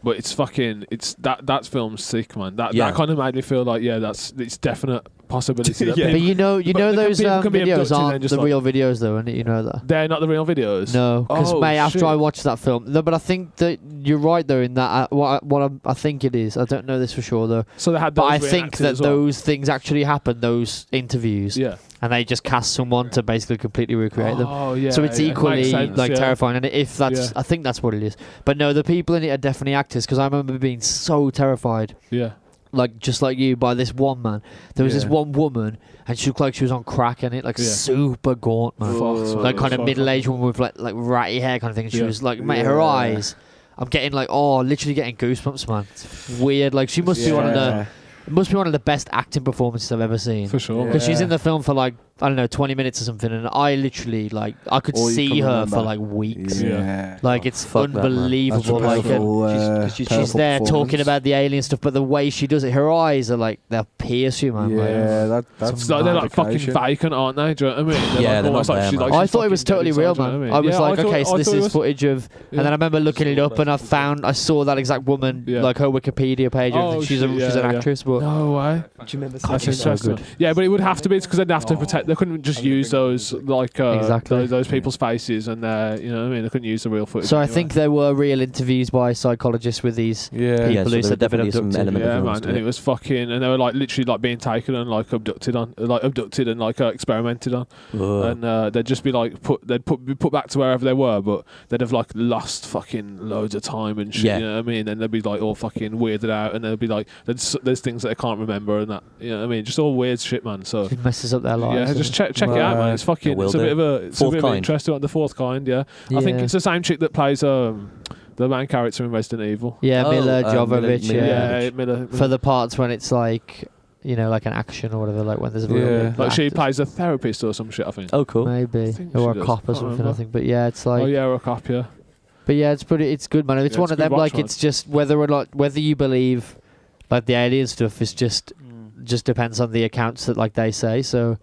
But it's fucking. It's that film's sick, man. That kind of made me feel like it's definite possibility. That Yeah. But you know those people can be videos abducted aren't and just the like- real videos, though, and you know that. they're not the real videos. No, because Oh, mate, after shit. I watched that film, no, but I think that you're right though in that. I think it is. I don't know this for sure though, So they had. but those I think reenacted that as well. those things actually happened. Those interviews, Yeah. and they just cast someone to basically completely recreate them. Oh yeah. So it's yeah. equally Makes sense, like yeah. terrifying, and if that's, Yeah. I think that's what it is. But no, the people in it are definitely actors because I remember being so terrified, Yeah. like just like you, by this one man. There was this Yeah. one woman, and she looked like she was on crack in it, like Yeah. super gaunt, man. Like kind of middle-aged woman with like ratty hair kind of thing. And she Yeah. was like, mate, her Yeah. eyes. I'm getting like, literally getting goosebumps, man. It's weird. Like she must be one of the. It must be one of the best acting performances I've ever seen. For sure. Because she's Yeah. in the film for like, I don't know, 20 minutes or something, and I literally like I could All you see can her remember. for like weeks. Yeah. Like it's fuck that, man. unbelievable. That's a Like powerful, she's she's there talking about the alien stuff, but the way she does it, her eyes are like they'll pierce you, man. Like, Yeah, that's So they're like fucking medication. vacant, aren't they? Do you know what I mean? They're Yeah, like they're almost not like there, she's man. like I she's thought it was fucking totally dead real, inside, do you know man. what I was Yeah, like, thought- okay, I so this thought it is was- footage of, Yeah. and then I remember looking it up, and I saw that exact woman, Yeah. like her Wikipedia page. And Oh, everything. she's shit, she's an yeah. actress, but No way. Do you remember? God, she's so good. Yeah, but it would have to be because they'd have to protect. They couldn't just use those like Exactly. those people's faces and you know what I mean. They couldn't use the real footage. So I anyway. think there were real interviews by psychologists with these Yeah. people Yeah, so who there said they've been definitely some abducted. element Yeah, of man, realness to and it. it was fucking, and they were like literally like being taken and like abducted and like experimented on, Ugh. and they'd just be like be put back to wherever they were, but they'd have like lost fucking loads of time and shit. Yeah. You know what I mean? And they'd be like all fucking weirded out, and they'd be like there's things that they can't remember and that. You know what I mean? Just all weird shit, man. So. It messes up their lives. Yeah, just check it out, man. It's fucking. will It's a do. bit of a Fourth kind. interesting one. The Fourth Kind, yeah. I think Yeah. it's the same chick that plays the main character in Resident Evil. Yeah, Oh, Mila Jovovich. Mila- yeah. Miller. For the parts when it's like, you know, like an action or whatever, like when there's a real Yeah. big Like she actors. plays a therapist or some shit, I think. Oh, cool. Maybe, think or she a does. cop or Can't something. I remember. think, but yeah, it's like. Oh yeah, or a cop, yeah. But yeah, it's good, man. It's Yeah, one it's of a good them. watch, Like man. it's just whether you believe, like the alien stuff is just depends on the accounts that like they say. So,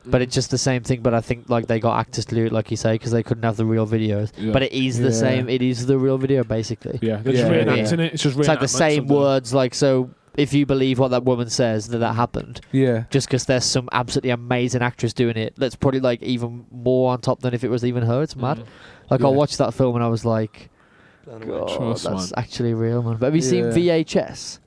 but it's just the same thing. But I think like they got actors to do it, like you say, because they couldn't have the real videos. Yeah. But it is the Yeah. same. It is the real video, basically. Yeah, they're just Yeah, reenacting it. It's just It's like the reenactments same of the- words. Like so, if you believe what that woman says that happened, Yeah. just because there's some absolutely amazing actress doing it, that's probably like even more on top than if it was even her. It's mad. Like I Yeah. watched that film and I was like, God, Trust, that's man. actually real, man. But have you seen Yeah. VHS?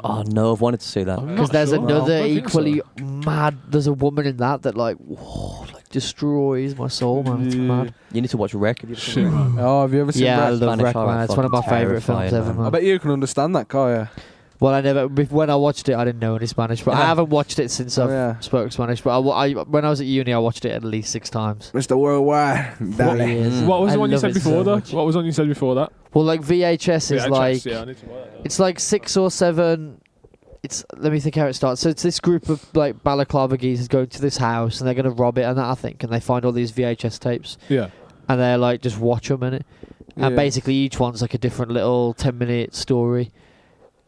Oh no, I've wanted to see that. I'm Because not there's sure. another I don't think so. equally mad. There's a woman in that like, whoa, like destroys my soul, man. It's mad. You need to watch Wreck. Have you ever seen Shit, Wreck? man. Oh, have you ever seen Yeah, I Wreck? love Spanish Wreck, horror man. It's one of my fucking favourite films terrifying, ever, man. I man. bet you can understand that, can't you? Well, I never. When I watched it, I didn't know any Spanish, but I Yeah. haven't watched it since I've Yeah. spoke Spanish. But when I was at uni, I watched it at least 6 times. Mr. Worldwide. Dale. Years. What was I the one you love said it before, so though? much. What was the one you said before that? Well, like VHS is VHS, like yeah, I need to buy that. it's like 6 or 7. Let me think how it starts. So it's this group of like balaclava geezers going to this house and they're gonna rob it and that, I think, and they find all these VHS tapes Yeah. and they're like just watch them in it, and Yeah. basically each one's like a different little 10-minute story,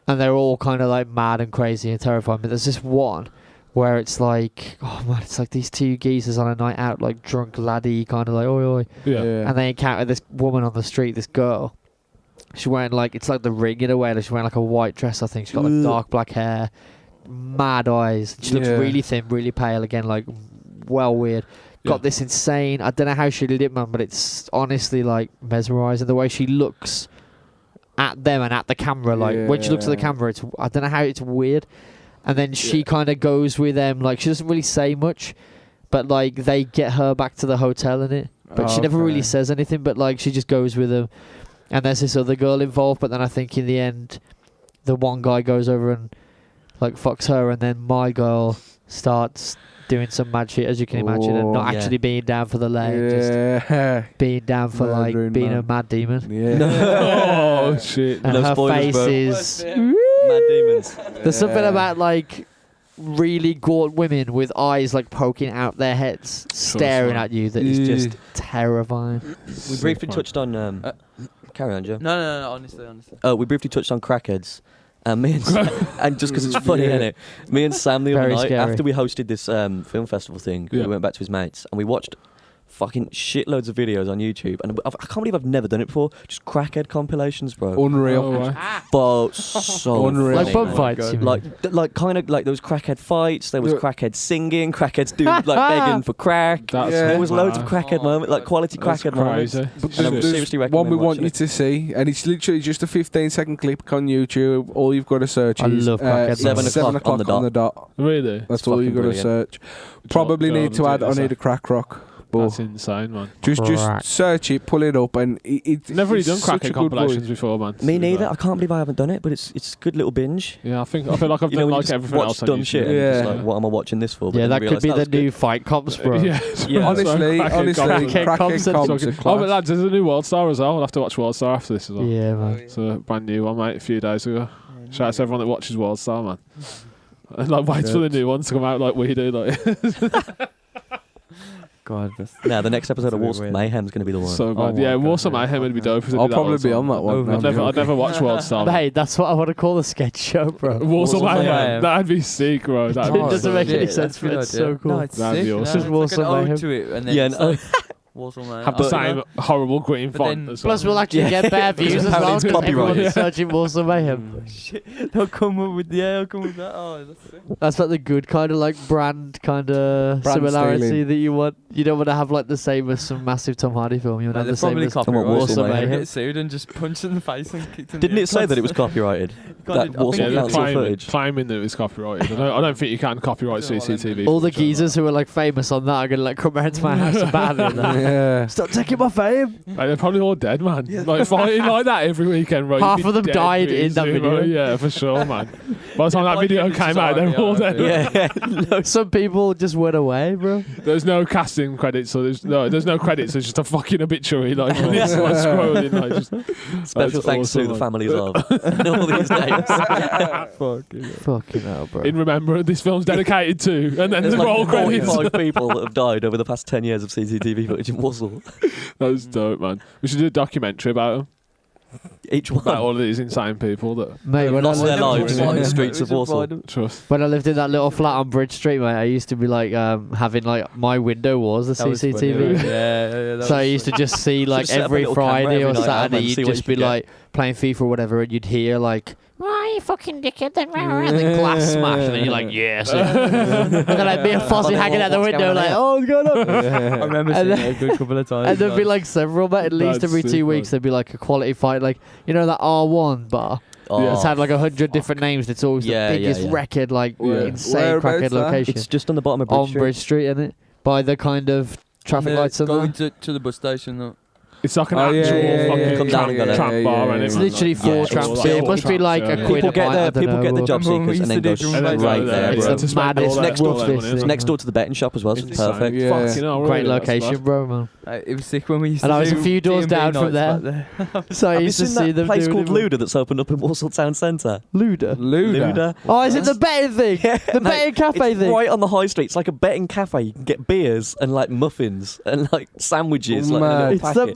and they're all kind of like mad and crazy and terrifying. But there's this one where it's like, oh man, it's like these 2 geezers on a night out, like drunk laddie, kind of like oi oi, Yeah. and they encounter this woman on the street, this girl. She's wearing like, it's like The Ring in a way. Like she's wearing like a white dress, I think. She's got like dark black hair, mad eyes. She looks really thin, really pale again, like well weird. Got this insane. I don't know how she did it, man, but it's honestly like mesmerizing the way she looks at them and at the camera. Like when she looks at the camera, I don't know how it's weird. And then she kind of goes with them. Like she doesn't really say much, but like they get her back to the hotel in it. But she never really says anything. But like she just goes with them. And there's this other girl involved. But then I think in the end, the one guy goes over and like fucks her, and then my girl starts doing some mad shit, as you can imagine, and not actually being down for the lay, just being down for like being a mad demon. Oh shit! And her face is mad demons. There's something about like really gaunt women with eyes like poking out their heads, staring at you, that is just terrifying. We briefly touched on. Carry on, Joe. No, honestly. Oh, we briefly touched on crackheads. Me and and just because it's funny, innit? Me and Sam the other night, after we hosted this film festival thing, we went back to his mates and we watched fucking shitloads of videos on YouTube, and I can't believe I've never done it before. Just crackhead compilations, bro. Unreal. But so unreal. Like bum fights, like kind of like there was crackhead fights. There was crackhead singing. Crackheads do like begging for crack. There was loads of crackhead moments, like quality crackhead moments. But And I would seriously recommend one we want watching you it. to see, and it's literally just a 15-second clip on YouTube. All you've got to search I is love crackhead 7 o'clock on the dot. Really? That's all you've got to search. Probably need to add I Need a Crack Rock. That's insane, man. Just search it, pull it up, and it's never really done such crackhead a good compilations voice. before, man. Me neither. I can't believe I haven't done it, but it's a good little binge. Yeah, I feel like I've You know, done when you like just everything watch else on dumb YouTube. shit. And just like, what am I watching this for? But Yeah, then that you could be realise the that was new fight comps, bro. Yeah. Honestly, Crackhead crackhead comps are comps are Oh, but class. lads, there's a new World Star as well. I'll have to watch World Star after this as well. Yeah, man. It's a brand new one, mate, a few days ago. Shout out to everyone that watches World Star, man. And like waits for the new ones to come out like we do. Like God, Now, the next episode of Warsaw Mayhem is going to be the one. so bad. my yeah, God, Warsaw yeah. Mayhem would be dope. If they I'll did that probably also. be on that one. I'd never watch World Star. man. Hey, that's what I want to call the sketch show, bro. Warsaw Warsaw Mayhem. Mayhem. That'd be sick, bro. That'd be It doesn't so make any sick. sense, but it's so cool. No, it's That'd be sick. awesome. No, Just it's like Warsaw an ode Mayhem. to it, and then Yeah, it's no. like Warsaw Mayhem. Have the But- same horrible green but font then- as well. Plus, we'll actually get better views as well, apparently it's because everyone's copyrighted. searching Warsaw Mayhem. They'll come up with they'll come with that. Oh, that's sick. That's like the good kind of like brand kind of Brand similarity stealing. that you want. You don't want to have like the same as some massive Tom Hardy film. You want to have They're the same probably as copyrighted. Warsaw Mayhem. Mayhem. Get sued and just punched in the face and kicked in Didn't the it say that it was copyrighted? That Warsaw Yeah, they're Council footage. claiming that it was copyrighted. I don't think you can copyright CCTV. All the footage, geezers who are like famous on that are gonna like come around to my house and batter me. Like, Yeah. stop taking my fame. Like, they're probably all dead, man. Like fighting like that every weekend, right? Half You'd be of them dead died pretty in that soon, video. right? Yeah, for sure, man. By the time that video came out, they were all dead. Yeah. Some people just went away, bro. There's no casting credits, so there's no credits. It's just a fucking obituary, like it's like scrolling, like just Special that's thanks to awesome, the man. families of and all these names. Fucking hell, bro. In remembrance, this film's dedicated to, and then There's the roll like credits. 45 people that have died over the past 10 years of CCTV footage in Warsaw. That was dope, man. We should do a documentary about them, Each one. about all of these insane people that Mate, when I, lost their lived, lives in the streets of Warsaw. trust. when I lived in that little flat on Bridge Street, mate, I used to be like having like my window was the CCTV. Yeah. So I used to just see like set up a every little camera Friday every or night, Saturday, man, see you'd what just you be could get. like playing FIFA or whatever, and you'd hear like, "Why you fucking dickhead?" Then and then glass smash, and then you're like, "Yes." And then like me and Fozzie hanging out the What's window, going like, on? "Oh, what's going on?" I remember And seeing it a good couple of times. And there'd be like several, but at least That's every sick, 2 weeks man. there'd be like a quality fight, like you know that R1 bar. Oh, It's had like 100 different names. And it's always Yeah, the yeah, biggest yeah. record, like Yeah. insane Whereabouts crackhead that? location It's just on the bottom of Bridge on Street. Bridge Street, isn't it? By the kind of traffic lights and going that. to the bus station. Though. It's like an Oh, yeah, actual yeah, fucking yeah, Come down and go tramp there. bar, Yeah, and yeah, It's yeah. literally Yeah, four it's tramps. all It like must be like yeah. a quid People a get pint, there. I don't People get know. the job Remember when we seekers and then used to go do drum right right there. there, bro. bro. It's the maddest It's next rough door, this It's thing. next door to the betting shop as well, so it's perfect. Yeah. Fucking hell, Great really, that's location, mad. bro, man. It was sick when we used And to I was a do few doors D&B down from nights there. back there. So I Have you used to seen see that them place doing called it. Luda that's opened up in Warsaw Town Centre? Luda. Luda. Oh, is it the betting thing? The betting cafe It's thing? right on the high street. It's like a betting cafe. You can get beers and like muffins and like sandwiches like in a Mad. little It's packet. the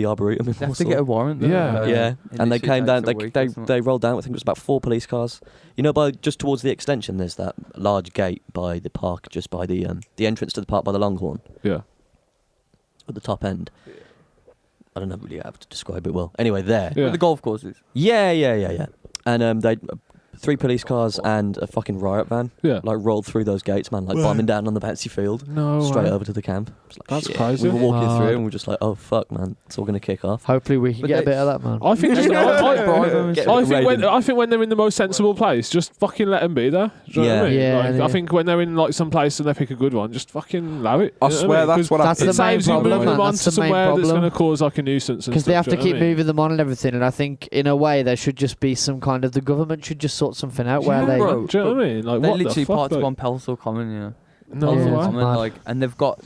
the Arboretum in They have to get a warrant. Though, Yeah. And they came down. They They rolled down. I think it was about 4 police cars. You know, by just towards the extension, there's that large gate by the park, just by the entrance to the park by the Longhorn. Yeah. At the top end. I don't know really how to describe it well. Anyway, there. The golf courses. Yeah. And they 3 police cars and a fucking riot van. Yeah. Like rolled through those gates, man. Like bombing down on the bouncy field. No. Straight over to the camp. Like, that's shit. crazy. We were walking through and we're just like, oh fuck, man. It's all gonna kick off. Hopefully we can get a bit of that, man. I think I think when they're in the most sensible place, just fucking let them be there. Do you know what I mean? Yeah, Like, I think when they're in like some place and they pick a good one, just fucking allow it. I swear that's what that's the main saves you problem, moving man. them on That's to the main somewhere that's problem. going to cause like a nuisance. Because they have to keep moving moving them on and everything, and I think in a way there should just be some kind of, the government should just sort something out where they. Bro, do you know what I mean? Like, they what literally the fuck, parked like? on Pelsall Common, you know. No, Yeah, why? it's Common, mad. like, and they've got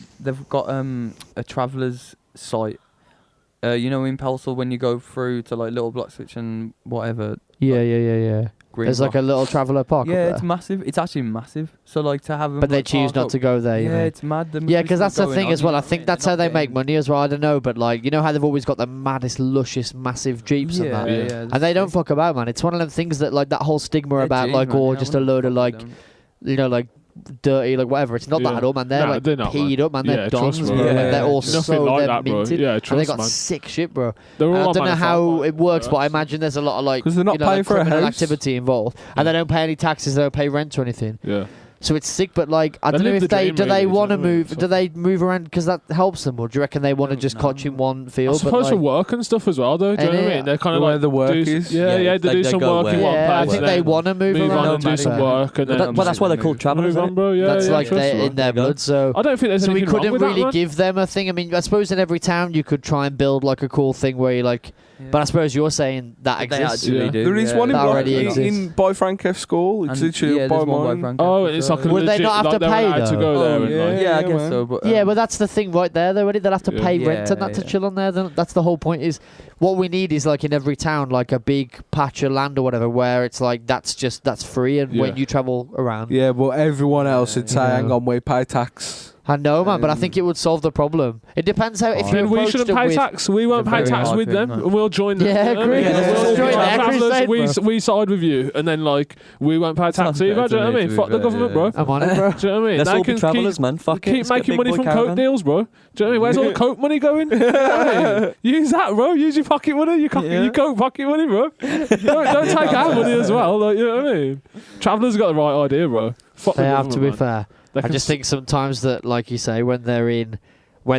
a travellers site. You know, in Pelsall when you go through to like Little Blockswich and whatever. Yeah. Green There's like a little traveller park. Yeah, up it's there. massive. It's actually massive. So like to have them. But they like, choose park not up- to go there. You Yeah, know? it's mad. There must Yeah, be because that's the something thing going as on, well. you I know what think mean? that's They're how not they make getting- money as well. I don't know, but like, you know how they've always got the maddest, luscious, massive jeeps and that. Yeah. And they don't fuck about, man. It's one of them things that like that whole stigma Yeah, about geez, like, man, or yeah, I just a wouldn't load of fuck like, with them. you know, like dirty, like whatever. It's not that Yeah. at all, man. They're Nah, like they're not, peed man. up, man. Yeah, They're trust dons, me. bro. Yeah, Like, they're all nothing so like they're that, bro. minted. Yeah, and they trust, got man. sick shit, bro. They're all And I on don't know how manufactured, it works, but I yeah. imagine there's a lot of like, 'Cause they're not you know, paying like for a criminal house. activity involved, and they don't pay any taxes. They don't pay rent or anything. Yeah. So it's sick, but like I They don't know live if the they dream, do really, they want to do you know what I mean? move. Do they move around because that helps them, or do you reckon they want to Don't just know. catch in one I field? But suppose for like, work and stuff as well, though. Do you know what I mean? They're kind of Where like the work do, is. Yeah, Yeah, they they do some go work in where- one yeah, I place. think they then want to move move around. on and do man, some so work, and then Well, that's why they're called travellers. move on, isn't it? bro. Yeah, That's yeah, like trust they're me. in their blood. So I don't think there's so we anything wrong couldn't with really that, man. give them a thing. I mean, I suppose in every town you could try and build like a cool thing where you like. But I suppose you're saying that They exists. actually Yeah. do. There is one in That already Block, exists. in by Frank F school. It's And, literally yeah, by there's one by mine. Frank Oh, F, it's so- like a Would they legit, not have like to they're pay, allowed to though? go Oh, there and yeah. like, Yeah, I guess man. so. But Yeah, but that's the thing right there, though. They'll have to Yeah. pay rent and that to Yeah. chill on there. Then that's the whole point. Is what we need is like in every town, like a big patch of land or whatever, where it's like that's free, and when Yeah. you travel around. Yeah, but everyone else would say, Yeah. hang on, we pay tax. I know, man, but I think it would solve the problem. It depends how if you Then we approached shouldn't it pay with. tax. We won't It's a pay very tax hard with thing, them, man. and we'll join them. Yeah, You know what I agree. mean? Yeah, We'll let's be join like, their travellers, crusade, we side with you, and then like we won't pay tax Sounds either. better Do you know to what I me, mean? to Fuck be the fair, government, yeah. bro. I'm on it, bro. Do you know what I mean? Let's They all be can travellers, man. Fuck it. keep Let's get making big money boy from caravan. coke deals, bro. Do you know what I mean? Where's all the coke money going? You know what I mean? Use that, bro. Use your pocket money. Your coke pocket money, bro. Don't take our money as well. Like, you know what I mean? Travellers got the right idea, bro. Fuck the They have to be government, man. fair. They I can just think sometimes that, like you say, when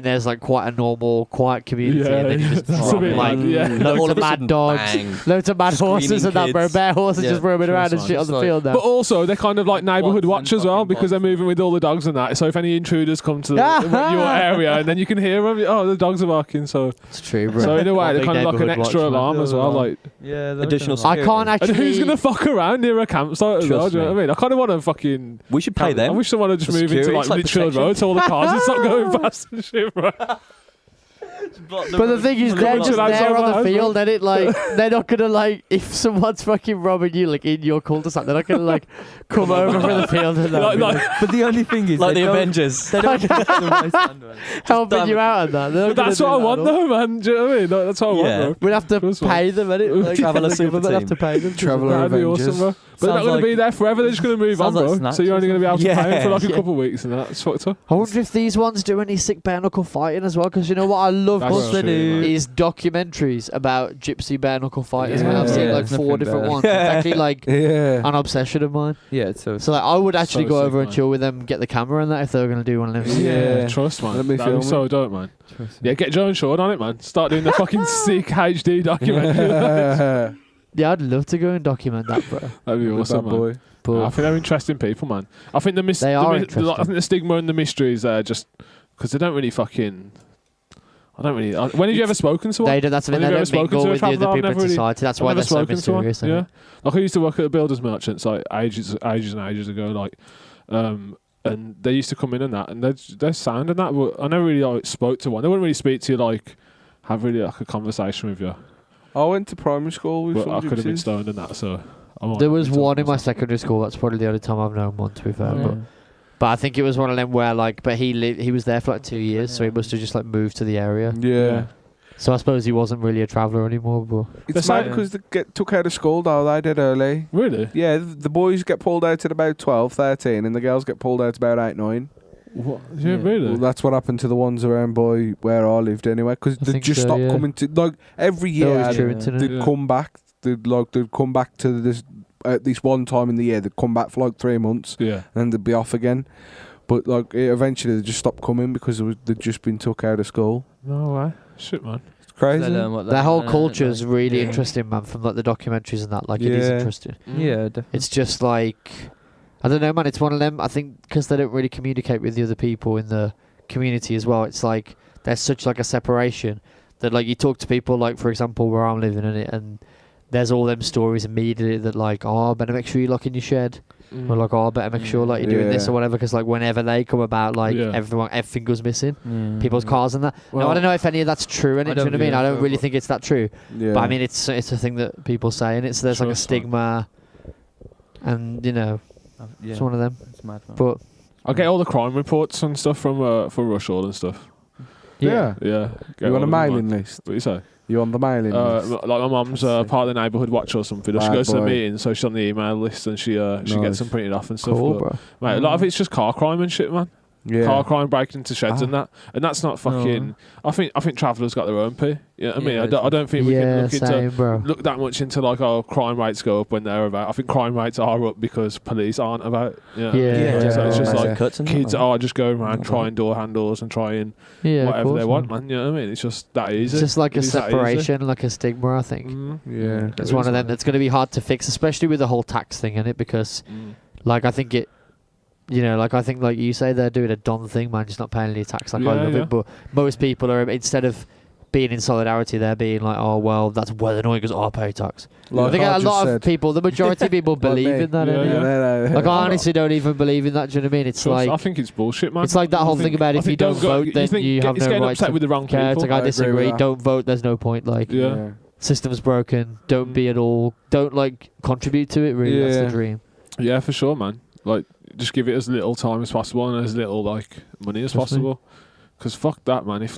there's like quite a normal, quiet community, and then you just That's a drop bit like mad, yeah. loads All of of a mad sudden, dogs, bang. loads of mad horses Screaming and that, bro. kids. Bare horses Yeah, just roaming around and trust shit me. on the It's field now. But also, they're kind of like neighbourhood Bots watch and as well fucking because they're bots. moving with all the dogs and that. So if any intruders come to your area, and then you can hear them, oh, the dogs are barking. So It's true, bro. in a way, they're Big kind of like an neighbourhood extra watch, man. alarm as well. Like, Yeah, Additional I can't and actually. who's gonna fuck around near a campsite as well? Trust Do you know me. what I mean? I kind of want to fucking. We should pay I them. wish someone would just for move into security, like it's like Litchfield protection. Road so all the cars and stop going past and shit, bro. But the thing is, they're just Lads there over on the house, field, and it like they're not gonna like if someone's fucking robbing you like in your cul-de-sac, they're not gonna like come over from the field and Like, But the only thing is, Like they the don't- Avengers. They don't get the right standard. helping you out on that. They're not but that's gonna what I do want, that at all. though, man. Do you know what I mean? Like, that's what I want, Yeah. bro. We'd have to Trust me. pay them, innit? Like, Traveller the super government have team. to pay them. Traveller That'd be Avengers. awesome, bro. But they're not Sounds going to be like- there forever. They're just going to move on, Sounds like bro. Snatch So you're or only going to be able to something. pay them for like a Yeah. couple of weeks, and that's fucked up. I wonder if these ones do any sick bare knuckle fighting as well, because you know what I love That's most true, man. is documentaries about gypsy bare knuckle fighters. Yeah. Man, I've seen Yeah, like there's 4 nothing different better. ones. It's actually like Yeah. an obsession of mine. Yeah, it's so. So like I would actually So go sick, over and man. chill with them, get the camera and that if they were going to do one of them. Yeah. Trust, man. Let me That'd film be it. so dope, man. Yeah, get Joe and Sean on it, man. Start doing the fucking sick HD documentary. Yeah, I'd love to go and document that, bro. That'd be awesome, Bad man. boy. But I think they're interesting people, man. I think They are interesting. I think the stigma and the mysteries there just because they don't really fucking. I don't really. When have you ever spoken to one? they do, that's the thing, Have they you ever don't spoken mingle to a with the other traveller? I've people in never really- society. That's I've why never they're so spoken to one. mysterious. isn't Yeah, it? like I used to work at the builders merchants like ages and ages ago. Like, and they used to come in and that, and they're sound and that. But I never really like spoke to one. They wouldn't really speak to you like have really like a conversation with you. I went to primary school with But some I could have been gypsies. stoned and that. So There was one in my secondary school. That's probably the only time I've known one, to be fair. Yeah. But I think it was one of them where like, but he was there for like 2 years, so he must have just like moved to the area. Yeah. So I suppose he wasn't really a traveller anymore. But It's They're mad saying- because they get took out of school though. They did early. Really? Yeah, the boys get pulled out at about 12, 13, and the girls get pulled out about 8, 9. What? Yeah, really? Well, that's what happened to the ones around by where I lived anyway, because they just stopped coming to, like, every year they'd come back. They'd come back to this at this one time in the year. They'd come back for like 3 months, and then they'd be off again. But like eventually they just stopped coming because they'd just been took out of school. No way, shit, man. It's crazy. That whole culture is really interesting, man. From like the documentaries and that, like it is interesting. Yeah, definitely. It's just like, I don't know, man. It's one of them. I think because they don't really communicate with the other people in the community as well. It's like there's such like a separation that like you talk to people like, for example, where I'm living in it, and there's all them stories immediately that like, oh, better make sure you lock in your shed. Or like, oh, better make sure like you're doing this or whatever, because like whenever they come about, like everything goes missing, people's cars and that. Well, now I don't know if any of that's true, and do you know what I mean? I don't really think it's that true, but I mean it's a thing that people say, and it's there's like a stigma, and you know, it's one of them. It's mad, but I get all the crime reports and stuff from Rushall and stuff. Yeah. You on a mailing list? What do you say? You on the mailing list? Like my mum's part of the neighbourhood watch or something. She goes to the meeting, so she's on the email list, and she gets them printed off and stuff. Cool, but, bro. Mate, a lot of it's just car crime and shit, man. Car crime, breaking into sheds and that's not fucking. I think travellers got their own pay. You know what I mean? I don't think we can look that much into like crime rates go up when they're about. I think crime rates are up because police aren't about. So it's just like kids are just going around trying door handles and trying whatever they want, man. You know what I mean? It's just that easy. It's just like a separation, like a stigma, I think. It's one of them that's going to be hard to fix, especially with the whole tax thing in it, because like I think it. You know, like I think, like you say, they're doing a Don thing, man, just not paying any tax. Like I love it, but most people are, instead of being in solidarity, they're being like, oh well, that's well annoying because I pay tax. Like I think a lot of people, the majority of people believe in that. Like I honestly don't even believe in that. Do you know what I mean? It's like I think it's bullshit, man. It's like that whole thing about if you don't vote, then you have no right to with the wrong care. It's like I disagree. Don't vote. There's no point. Like system's broken. Don't be at all. Don't like contribute to it. Really, that's the dream. Yeah, for sure, man. Like. Just give it as little time as possible and as little like money as possible. Because fuck that, man. If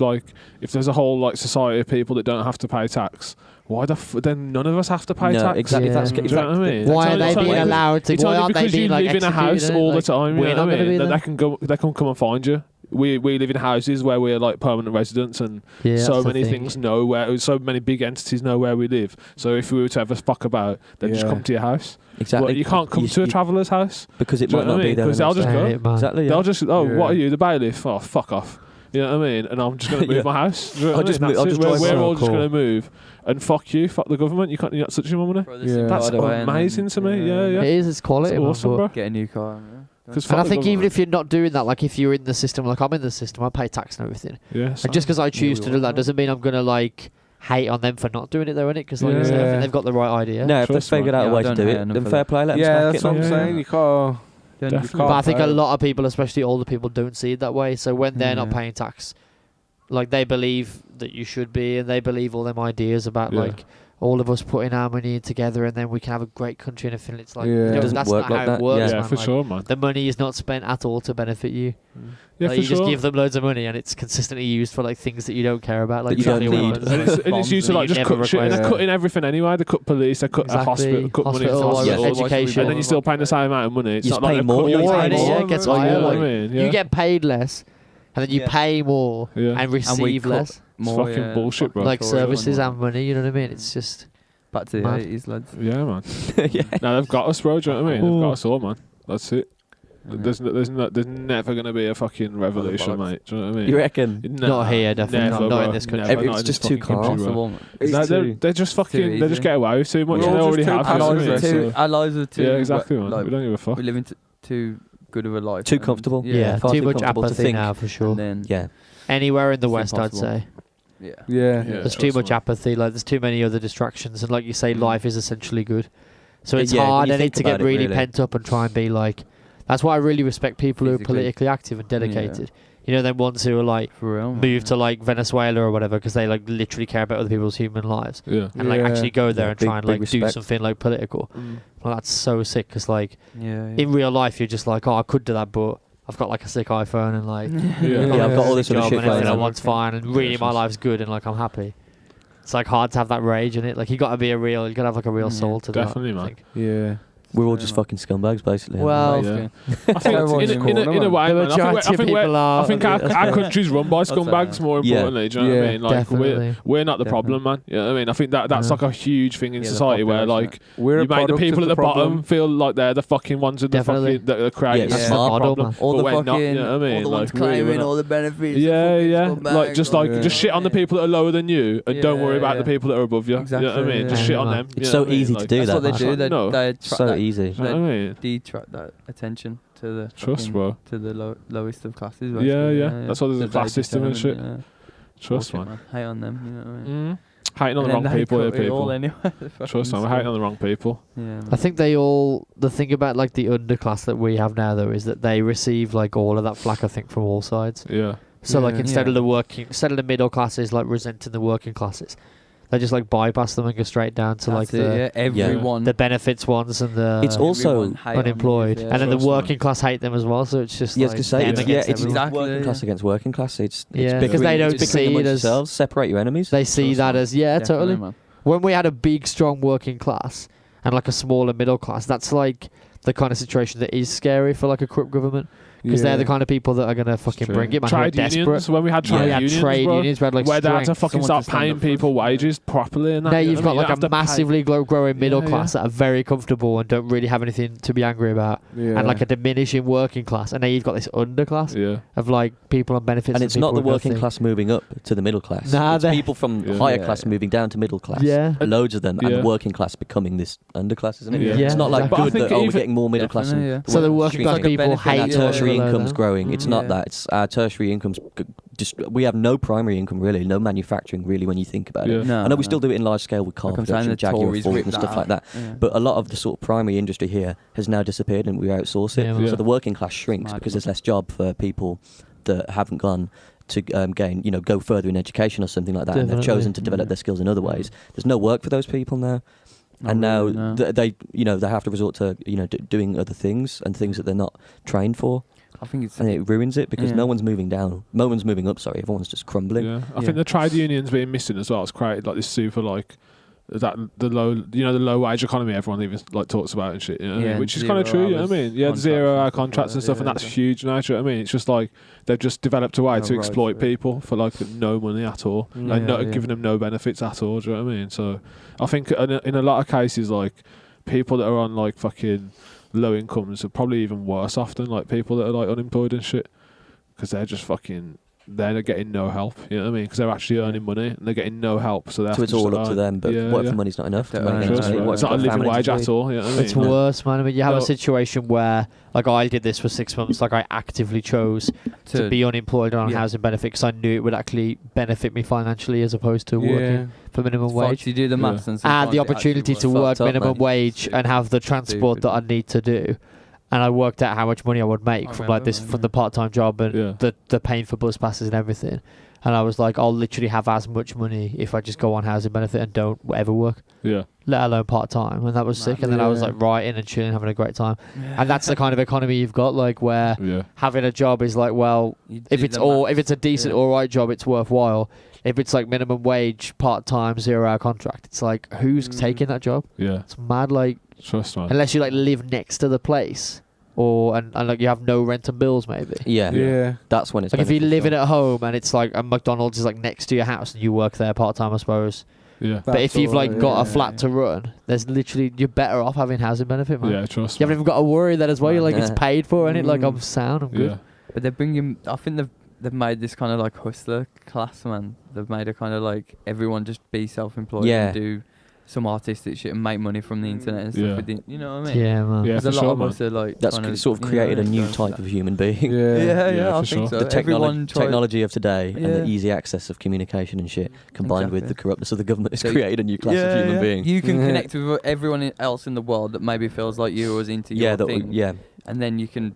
there's a whole like society of people that don't have to pay tax, why then none of us have to pay tax? Exactly. Yeah. Do you know what I mean? Why are they being allowed to? It's why only aren't they because you being like live in a house all the time. We're not going to be there. They can come and find you. We live in houses where we're like permanent residents, and so many things know where. So many big entities know where we live. So if we were to ever fuck about, they'd just come to your house. Exactly. Well, you can't come to a traveller's house because it might not be there. Because they'll just go. Exactly. They'll just what are you, the bailiff? Oh, fuck off. You know what I mean? And I'm just going to move my house. You know I'll just we're all just going to move. And fuck you, fuck the government. You're not touching my money. That's amazing to me. Yeah. It is. It's quality. It's awesome, bro. Get a new car. And I think even if you're not doing that, like if you're in the system, like I'm in the system, I pay tax and everything. Yeah. And just because I choose to do that doesn't mean I'm going to like hate on them for not doing it though, innit? Because like I said, I think they've got the right idea. No, if they've figured out a way to do it, then fair play, let them smack it. Yeah, that's what I'm saying. You can't... But I think a lot of people, especially older people, don't see it that way. So when they're not paying tax, like they believe that you should be, and they believe all them ideas about like all of us putting our money in together, and then we can have a great country and everything. It's like that's not how it works. Yeah, man. for sure, man. The money is not spent at all to benefit you. Yeah, like, for you just give them loads of money, and it's consistently used for like things that you don't care about, like you don't need. And it's used to like just cut shit. And they're cutting everything anyway. They cut police, they cut a hospital, cut money into hospitals, education, and then you're still paying the same amount of money. It's you not like pay more. It gets higher. You get paid less, and then you pay more and receive less. It's fucking bullshit, bro. Like services and money, you know what I mean? It's just back to the 80s, lads. Yeah, man. No, they've got us, bro. Do you know what I mean? They've got us all, man. That's it. There's never going to be a fucking revolution, mate. Do you know what I mean? You reckon? Not here, definitely. Not in this country. It's just too calm. They just fucking, they just get away with too much. They already have. Our lives are too... Yeah, exactly, man. We don't give a fuck. We live in too good of a life. Too comfortable. Yeah, too much apathy now, for sure. Anywhere in the West, I'd say. Yeah. There's too much apathy. Like there's too many other distractions, and like you say, life is essentially good. So it's hard, and to get really pent up and try and be like. That's why I really respect people who are politically active and dedicated. You know, them ones who are like move to like Venezuela or whatever because they like literally care about other people's human lives. And like actually go there and try and like do something like political. Well, that's so sick because like in real life you're just like, oh, I could do that, but I've got like a sick iPhone and like I've got all this other shit and everything I want's fine and really my life's good and like I'm happy. It's like hard to have that rage in it. Like you gotta have like a real soul to definitely, that. Man. We're all just fucking scumbags, basically. Well, I think in a way, the man, majority of people are. I think our country's run by scumbags more importantly. Do you know what I mean? Like definitely. we're not the problem, man. You know what I mean? I think that's like a huge thing in society where like you make the people at the bottom feel like they're the fucking ones with the fucking that are creating that's the model, problem. All the fucking, not, you know what I mean? all the ones like, really, claiming all the benefits. Yeah. Like just shit on the people that are lower than you and don't worry about the people that are above you. Exactly. You know what I mean? Just shit on them. It's so easy to do that. That's what they do. They so easy. They detract that attention to the lowest of classes. Yeah. That's why there's a class system and shit. Trust, man. Hate on them, you know what I mean? Hating on the wrong people here, people. Anyway. Trust me, we're hating on the wrong people. Yeah, I think the thing about like the underclass that we have now though is that they receive like all of that flack, I think, from all sides. Yeah. So like instead of the middle classes like resenting the working classes, they just like bypass them and go straight down to everyone, the benefits ones and the it's also unemployed, and then the working class hate them as well. So it's just it's exactly working class against working class. It's because they don't see it as yourselves, separate your enemies. They see that as totally. Man. When we had a big, strong working class and like a smaller middle class, that's like the kind of situation that is scary for like a corrupt government. Because they're the kind of people that are going to fucking bring it, man. Trade unions, when we had trade unions, we had like where they had to fucking start paying people wages properly and that. Now you've got like a massively growing middle class that are very comfortable and don't really have anything to be angry about. And like a diminishing working class. And now you've got this underclass of like people on benefits. And it's not the working class moving up to the middle class. It's people from higher class moving down to middle class. Loads of them. And the working class becoming this underclass, isn't it? It's not like good that, we're getting more middle class. So the working class people hate tertiary income's growing. It's not that. It's our tertiary income's we have no primary income really, no manufacturing really when you think about it. I know we still do it in large scale with car production, Jaguar, Ford and stuff like that. But a lot of the sort of primary industry here has now disappeared and we outsource it. So the working class shrinks because there's less job for people that haven't gone to go further in education or something like that, and they've chosen to develop their skills in other ways. There's no work for those people now. And now they have to resort to doing other things and things that they're not trained for. I think and it ruins it because no one's moving down. No one's moving up. Sorry, everyone's just crumbling. Yeah, I think the trade unions being missing as well has created like this super like the low wage economy everyone even like talks about and shit. You know what I mean? Which is kind of true. You know what I mean? Yeah, 0 hour contracts and stuff, and that's huge now. You know what I mean? It's just like they've just developed a way to exploit people for like no money at all, like not giving them no benefits at all. Do you know what I mean? So I think in a lot of cases, like people that are on like fucking low incomes are probably even worse off than like people that are like unemployed and shit, because they're just fucking they're getting no help. You know what I mean? Because they're actually earning money and they're getting no help. So it's all up to them. But what if the money's not enough? It's not a living wage at all. You know what I mean? It's worse, man. I mean, you have a situation where, like, I did this for 6 months. Like, I actively chose to be unemployed on housing benefit because I knew it would actually benefit me financially as opposed to working for minimum wage. You do the maths and the opportunity to work minimum wage and have the transport that I need to do. And I worked out how much money I would make from the part-time job and the paying for bus passes and everything. And I was like, I'll literally have as much money if I just go on housing benefit and don't ever work. Yeah. Let alone part-time. And that was sick. And then I was like writing and chilling, having a great time. Yeah. And that's the kind of economy you've got, like where having a job is like, well, if it's a decent, all right job, it's worthwhile. If it's like minimum wage, part-time, 0 hour contract, it's like, who's taking that job? Yeah. It's mad, like, unless you like live next to the place, and like you have no rent and bills, maybe. Yeah. That's when it's like if you're living at home and it's like a McDonald's is like next to your house and you work there part time, I suppose. Yeah. But if you've like got a flat to run, there's literally you're better off having housing benefit, man. Yeah, trust me. You haven't even got to worry that as well. You're like it's paid for, and like I'm sound, I'm good. But they're bringing. I think they've made this kind of like hustler class, man. They've made a kind of like everyone just be self-employed and do some artistic shit and make money from the internet and stuff. You know what I mean? Yeah, man. There's a lot of us are like that's sort of created a new type of human being. Yeah, I think so. The technology of today and the easy access of communication and shit, combined with the corruptness of the government, has created a new class of human being. You can connect with everyone else in the world that maybe feels like you or is into your thing. And then you can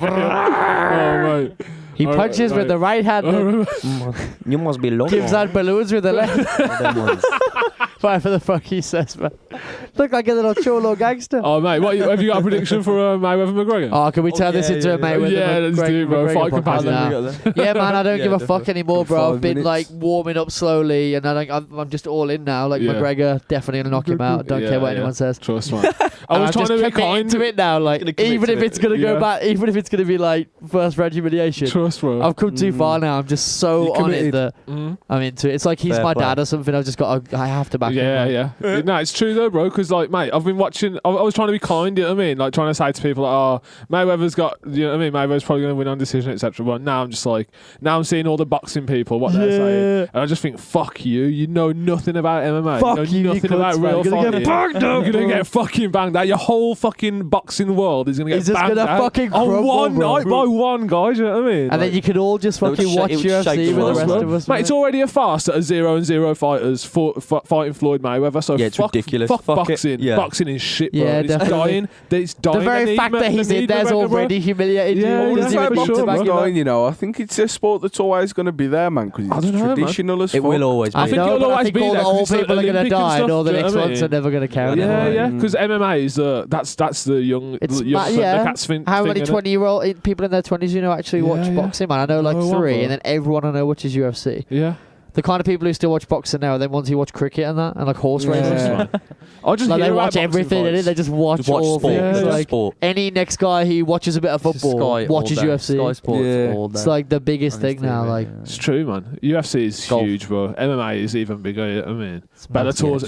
mate. He punches with the right hand. You must be local. Gives out balloons with the left. Whatever the fuck he says, man. Look like a little cholo gangster. Oh, mate, have you got a prediction for Mayweather McGregor? Oh, can we turn this into a Mayweather? Yeah, let's do it, bro. Fight comparison. Yeah, man, I don't give a fuck anymore, bro. I've been like warming up slowly, and I'm just all in now. Like McGregor, definitely gonna knock him out. Don't care what anyone says. Trust, man. I was trying to be kind to it now. Like even if it's gonna go back, even if it's gonna be like first round humiliation. Trust, bro. I've come too far now. I'm just so on it that I'm into it. It's like he's my dad or something. I've just got. I have to back him. Yeah. No, it's true though, bro. Because like, mate, I've been watching. I was trying to be kind. You know what I mean? Like trying to say to people, like, oh, Mayweather's got. You know what I mean? Mayweather's probably gonna win on decision, etc. But now I'm just like, now I'm seeing all the boxing people what they're saying, and I just think, fuck you. You know nothing about MMA. Fuck you know nothing about real fighting. You're gonna get fucking banged out. Your whole fucking boxing world is gonna get banged out fucking on one night by one guy. You know what I mean? And then you could all just fucking watch UFC with the rest of us. Mate, it's already a farce that 0-0 fighters fighting Floyd Mayweather. So it's ridiculous. Fuck boxing. Boxing is shit, bro. Yeah, it's dying. It's dying. The very fact that he's in there's already humiliated you. That's why boxing's dying, you know. I think it's a sport that's always going to be there, man, because it's traditional as fuck. It will always be. I think it'll always be there. All the old people are going to die and all the next ones are never going to count. Yeah, because MMA is that's the young cats thing. How many 20-year-old people in their 20s, you know, actually watch boxing, man? I know like 3, and then everyone I know watches UFC. Yeah. The kind of people who still watch boxing now are the ones who watch cricket and that, and like horse races. I just like they watch everything in it. They just watch all sport. things. Like sport. Any next guy who watches a bit of football watches UFC. Sky Sports all day. It's like the biggest thing now. Like it's true, man. UFC is huge, bro. MMA is even bigger. I mean, Bellator's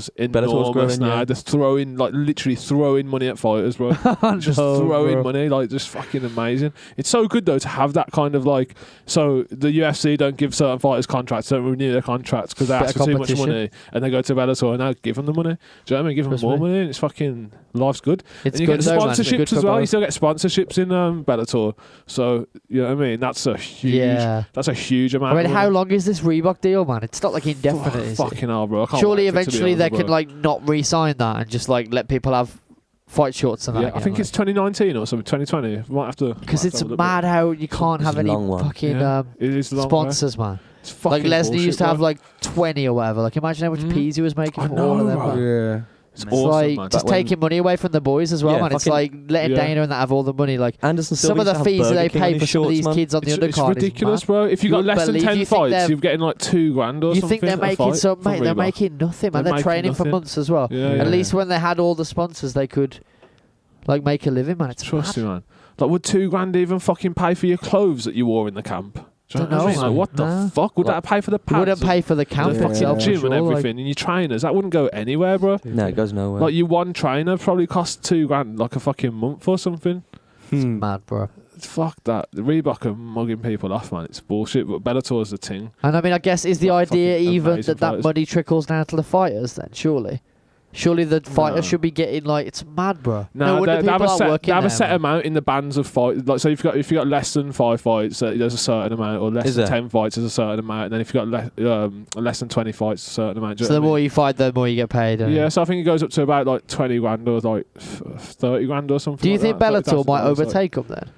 enormous now. They're literally throwing money at fighters, bro. Just throwing money, like just fucking amazing. It's so good though to have that kind of like. So the UFC don't give certain fighters contracts, don't renew their contracts because they ask for too much money, and they go to Bellator and now give them the money. Do you know what I mean? Give them more money, and it's fucking life's good. It's and you get sponsorships as well. You still get sponsorships in Bellator, so you know what I mean. That's a huge amount. I mean, how long is this Reebok deal, man? It's not like indefinite. Is fucking hell, bro. Surely eventually they can like not re-sign that and just like let people have fight shorts and that. Yeah, I think it's 2019 or something. 2020. We might have to. Because it's mad how you can't have any fucking sponsors, man. Like Lesnar used to have like 20 or whatever. Like imagine how much peas he was making from all of them. Yeah. It's awesome, like man. Just taking money away from the boys as well, man. It's like letting Dana and that have all the money. Like some of the fees that they pay for some of these kids on the undercard. It's ridiculous, bro. If you got less than 10 fights, you're getting like $2,000 or something. You think they're making some, mate? They're making nothing, man. They're training for months as well. At least when they had all the sponsors, they could like make a living, man. Trust me, man. Like would $2,000 even fucking pay for your clothes that you wore in the camp? Don't know, man. What the fuck? Would that pay for the pads? Wouldn't pay for the camp itself, gym and everything, and your trainers. That wouldn't go anywhere, bro. No, it goes nowhere. Like your one trainer probably costs $2,000 like a fucking month or something. It's mad, bro. Fuck that. The Reebok are mugging people off, man. It's bullshit. But Bellator's the thing. And I mean, I guess is the idea even that money trickles down to the fighters? Then surely the fighter should be getting like it's mad, bro. No, they have a set amount in the bands of fights. Like so, if you got less than 5 fights, there's a certain amount, or less than 10 fights, there's a certain amount. And then if you got less than 20 fights, a certain amount. So the more you fight, the more you get paid. Yeah, so I think it goes up to about like $20,000 or like $30,000 or something. Do you think Bellator might overtake them then?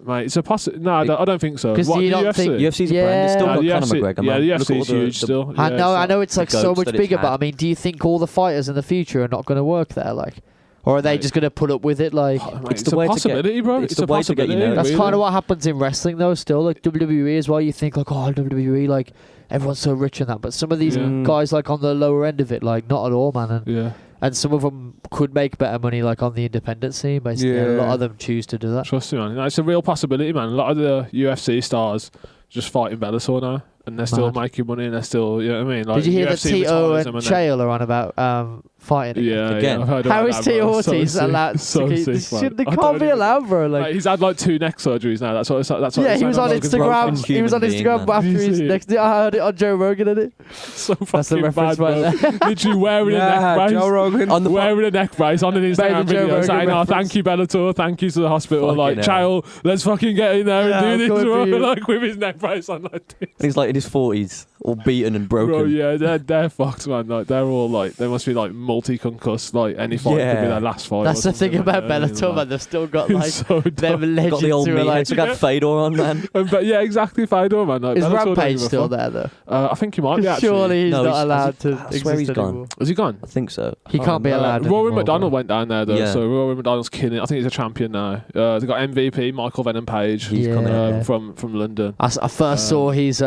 Mate, it's a possibility. No, I don't think so. Because you don't think UFC's a brand. It's still got Conor McGregor, man. Yeah, the UFC is huge still. I know it's like so much bigger, but I mean, do you think all the fighters in the future are not going to work there, like, or are they just going to put up with it, like? It's a possibility, bro. It's a possibility. That's kind of what happens in wrestling, though. Still, like WWE as well. You think like, oh, WWE, like everyone's so rich in that, but some of these guys, like on the lower end of it, like not at all, man. And some of them could make better money, like on the independent scene. Basically, a lot of them choose to do that. Trust me, man. It's a real possibility, man. A lot of the UFC stars just fighting Bellator now, and they're still making money, and they're still, you know what I mean? Like, did you hear that Tito and Chael are on about fighting again? How is Tito Ortiz allowed? They can't be allowed, bro. Like he's had like 2 neck surgeries now. That's what. Yeah, he was on Instagram. He was on Instagram after his next. I heard it on Joe Rogan, did it? So fucking bad, bro. Literally wearing a neck brace. Joe Rogan wearing a neck brace on an Instagram video saying, "Oh, thank you Bellator, thank you to the hospital." Like, Chael, let's fucking get in there and do this, bro. Like with his neck brace on like this. He's like in his 40s, all beaten and broken. Bro, yeah, they're fucked, man. Like they're all like, they must be like multi-concussed. Like any fight could be their last fight. That's the thing about Bellator, man. They've still got like so them legends got the old who are like. We got Fedor on, man. But yeah, exactly, Fedor, man. Like, Is Bellator Rampage don't still give a there though? I think he might be actually. Surely he's No, not allowed to I exist swear he's anymore. gone. Is he gone? I think so. He can't be allowed. Rory anymore, McDonald but- went down there though, Yeah. so Rory McDonald's killing it. I think he's a champion now. They got MVP Michael Venom Page. He's coming from London. I first saw his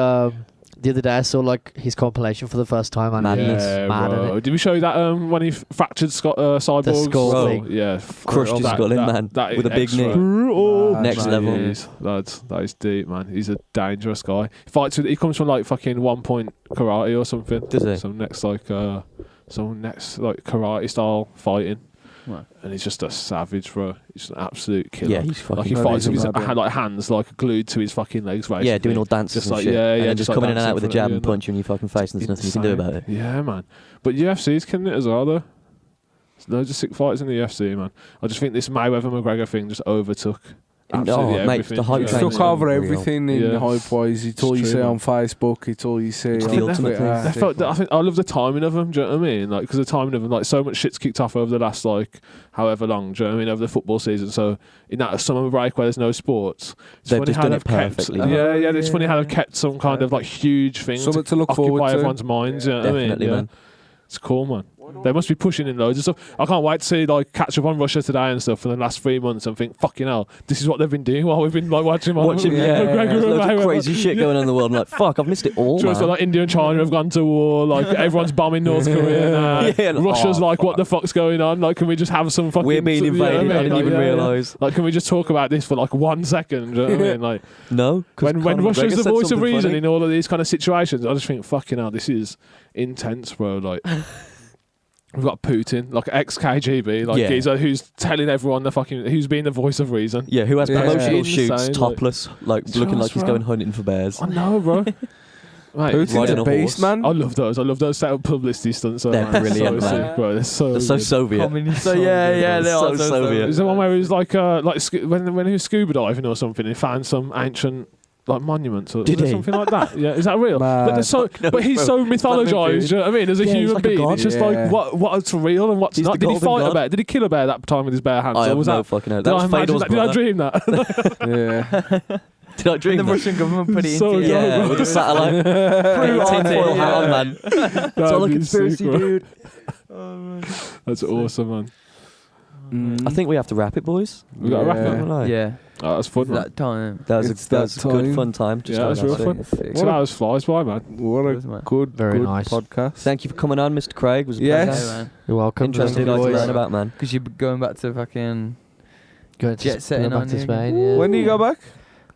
the other day. I saw like his compilation for the first time, and Madness. he's mad at it. Did we show you that when he fractured Cyborg's The skull Bro. thing. Yeah, Crushed his skull in, man, that with a big extra. knee. Next man. level. That is deep, man. He's a dangerous guy. He comes from like fucking 1 point karate or something. Does he? Some next karate style fighting. Right. And he's just a savage, bro. He's an absolute killer. Yeah, he's fucking. Like he No, fights with he's his a mad like hands like glued to his fucking legs, basically. Yeah, doing all dances Just and like, shit. yeah, and yeah, then just just like coming in and dancing out with a in front jab of and you, punch you in your fucking face, and there's nothing you can do about it. Yeah, man. But UFC's killing it as well, though. There's loads of sick fighters in the UFC, man. I just think this Mayweather-McGregor thing just overtook absolutely mate, everything. the hype It's train took over real. everything in Yeah. hype-wise. It's all you true, see man. on Facebook. It's all you see It's on the ultimate Twitter. thing. I think I love the timing of them. Do you know what I mean? Like, because the timing of them, like, so much shit's kicked off over the last like however long. Do you know what I mean? Over the football season. So in that summer break where there's no sports, it's They've funny just how done they've it kept. perfectly. Yeah. It's funny how they've kept some kind of like huge thing Something to look forward occupy to. everyone's minds. You know what I mean? Definitely, Yeah. man. It's cool, man. They must be pushing in loads of stuff. I can't wait to see like catch up on Russia Today and stuff for the last 3 months and think, fucking hell, this is what they've been doing while we've been like watching There's loads of crazy shit going on in the world. I'm like, fuck, I've missed it all, So man. like India and China have gone to war. Like everyone's bombing North Korea now. Yeah, like, Russia's like, what the fuck's going on? Like, can we just have some fucking? We're being you know what invaded. I didn't even realise. Like, can we just talk about this for like 1 second? Do you know what I mean? Like, No, when Russia's the voice of reason in all of these kind of situations, I just think, fucking hell, this is intense, bro. Like. We've got Putin, like ex-KGB, like geezer who's telling everyone who's being the voice of reason. Yeah, who has promotional Insane, shoots, like- topless, like looking like he's bro. going hunting for bears. I know, bro. Mate, Putin's riding a a beast, horse. man. I love those. I love those set up publicity stunts. They're brilliant, so man. sick, bro. They're so They're so good. Soviet. So yeah, they So are so Soviet. Is there one where he was like when he was scuba diving or something, he found some ancient like monuments or Did he? something like that? Yeah, is that real? Mad. But, they're so, No, but he's bro. so mythologized. Do you know what I mean? As a Yeah, he's human like a being, god. it's just Yeah. like what's real and what's He's not. the Did he golden fight a god. bear? Did he kill a bear that time with his bare hands? I or have was no that? fucking idea. Did That I was imagine Fedor's that? Did I brother. dream that? Yeah. Did I dream The that? Russian government put it So into good, Yeah, bro. with the satellite. Put a tinfoil hat on, man. It's all a That'd be conspiracy, sick, bro. dude. That's awesome, man. Mm. I think we have to wrap it, boys. We got to wrap Yeah. it Not up. gonna lie. Yeah, Oh, that's fun, man. that time. That was It's a, that was that a good time. fun time. Just Yeah, that's going real out. fun. Sick. 2 hours flies by, man. What a Cheers, man. good, Very good nice. podcast. Thank you for coming on, Mr. Craig. It was a Yes. pleasure. Yeah, man. You're welcome. Interesting guy to learn about, man. Because you're going back to fucking Going to jet setting back on to you. Spain. Yeah. When do you go back?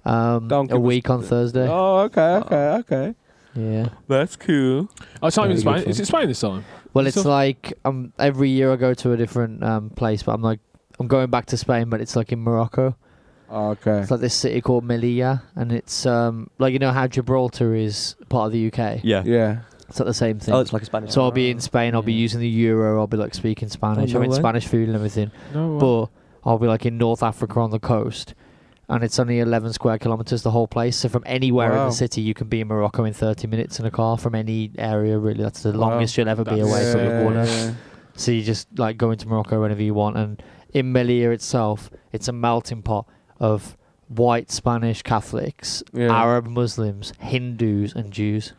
A Don't give us- week on Thursday. Oh, okay. Yeah. That's cool. Oh, it's not even Very Spain. good fun. Is it Spain this time? Well, it's So- like every year I go to a different place, but I'm going back to Spain, but it's like in Morocco. Okay. It's like this city called Melilla, and it's like, you know how Gibraltar is part of the UK. Yeah. Yeah. It's like the same thing. Oh, it's like a Spanish. So I'll be in Spain. I'll be Yeah. using the euro. I'll be like speaking Spanish. no I'm in way. Spanish food and everything. No. But I'll be like in North Africa on the coast, and it's only 11 square kilometers the whole place. So from anywhere in Wow. the city, you can be in Morocco in 30 minutes in a car from any area. Really, that's the Wow. longest you'll ever be That's away from the Yeah, border. yeah. So you just like go into Morocco whenever you want. And in Melilla itself, it's a melting pot of white Spanish Catholics, Yeah. Arab Muslims, Hindus, and Jews.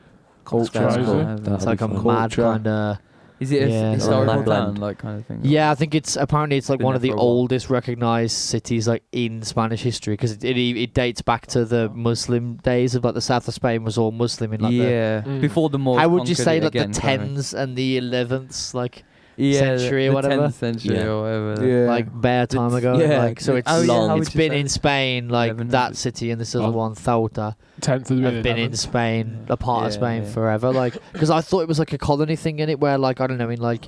Culture. That's It's cool. It's like a That'd be fun. mad Culture. kind of. Is it a Yeah. historical Mad town, blend. like kind of thing? Yeah, I think it's apparently it's like Been one there of the for a while. oldest recognized cities like in Spanish history because it dates back to the Muslim days of like the south of Spain was all Muslim in like yeah. Mm. Before the Moors how would you conquered say it like the again, kind of. 10s and the 11th like Yeah, century or the whatever? 10th century Yeah. or whatever. Yeah. like bare time ago yeah. like so it's Oh, yeah, how it's would you been say in it? Spain like 1100. that city and this other Oh. one Ceuta 10th of the have been in Spain a part of Yeah, Spain yeah. forever like because I thought it was like a colony thing in it where like I don't know in like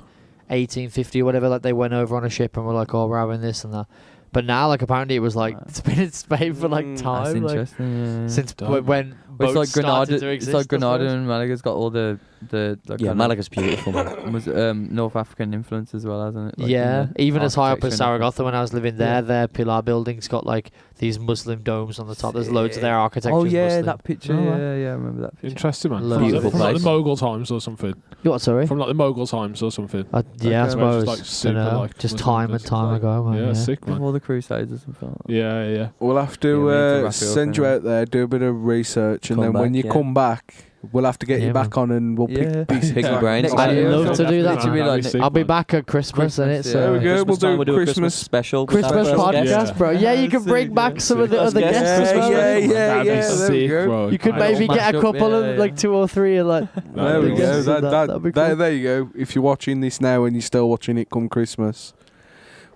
1850 or whatever like they went over on a ship and were like oh we're having this and that but now like apparently it was like Wow. it's been in Spain for like That's time That's like, interesting. Yeah. since Dope. when But it's boats like Granada. started to It's exist, like I Granada suppose. and Malaga's got all the Malaga's beautiful. Man. Was North African influence as well, hasn't it? Like, even as high up as architecture and Zaragoza when I was living there, their Pilar building's got like these Muslim domes on the top. There's loads of their architecture. Oh yeah, Muslim. that picture. Yeah, I remember that picture. Interesting, man. Beautiful From like place. the Mughal times or something. You what? Sorry. From like the Mughal times or something. Yeah, I suppose. Just, like, super, Dunno, like, just Muslim time and business, time like- ago, man. Yeah, sick, man. Before the Crusades or something like that. Yeah. We'll have Yeah, we need to to wrap it up send you anyway. out there, do a bit of research, and Come then when back, you yeah. come back, we'll have to get Yeah, you back on, and we'll Yeah. pick pieces. Pick your brains. Next I'd year. love to do that. That'd be Like, sick, I'll be man. back at Christmas, innit? Christmas, So There we go. Christmas We'll time, do a Christmas special. Christmas First podcast, guest. bro. Yeah, you can bring back some of the other First guests guest. as well. Yeah, That'd be there we sick, go. bro. You could I maybe Smash get a up, couple yeah, of like 2 or 3 and like. There we the go. guests and that'd be cool. There you go. If you're watching this now and you're still watching it come Christmas,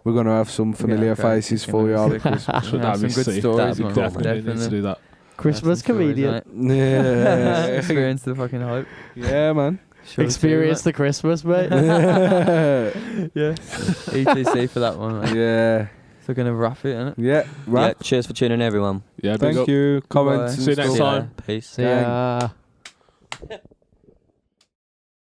we're gonna have some familiar faces for you all at Christmas. That'd Some be good sick. stories, That'd be man. cool, man. Definitely need to do that. Christmas comedian. Yeah, Experience the fucking hype. yeah, man. Show us Experience the Christmas, mate. yeah. ETC for that one, man. Yeah, So gonna wrap it, innit? yeah. Yeah, Right. cheers for tuning in, everyone. Yeah, big Thank up. you. Comments. Bye. and See you next stuff. time. Peace. See ya.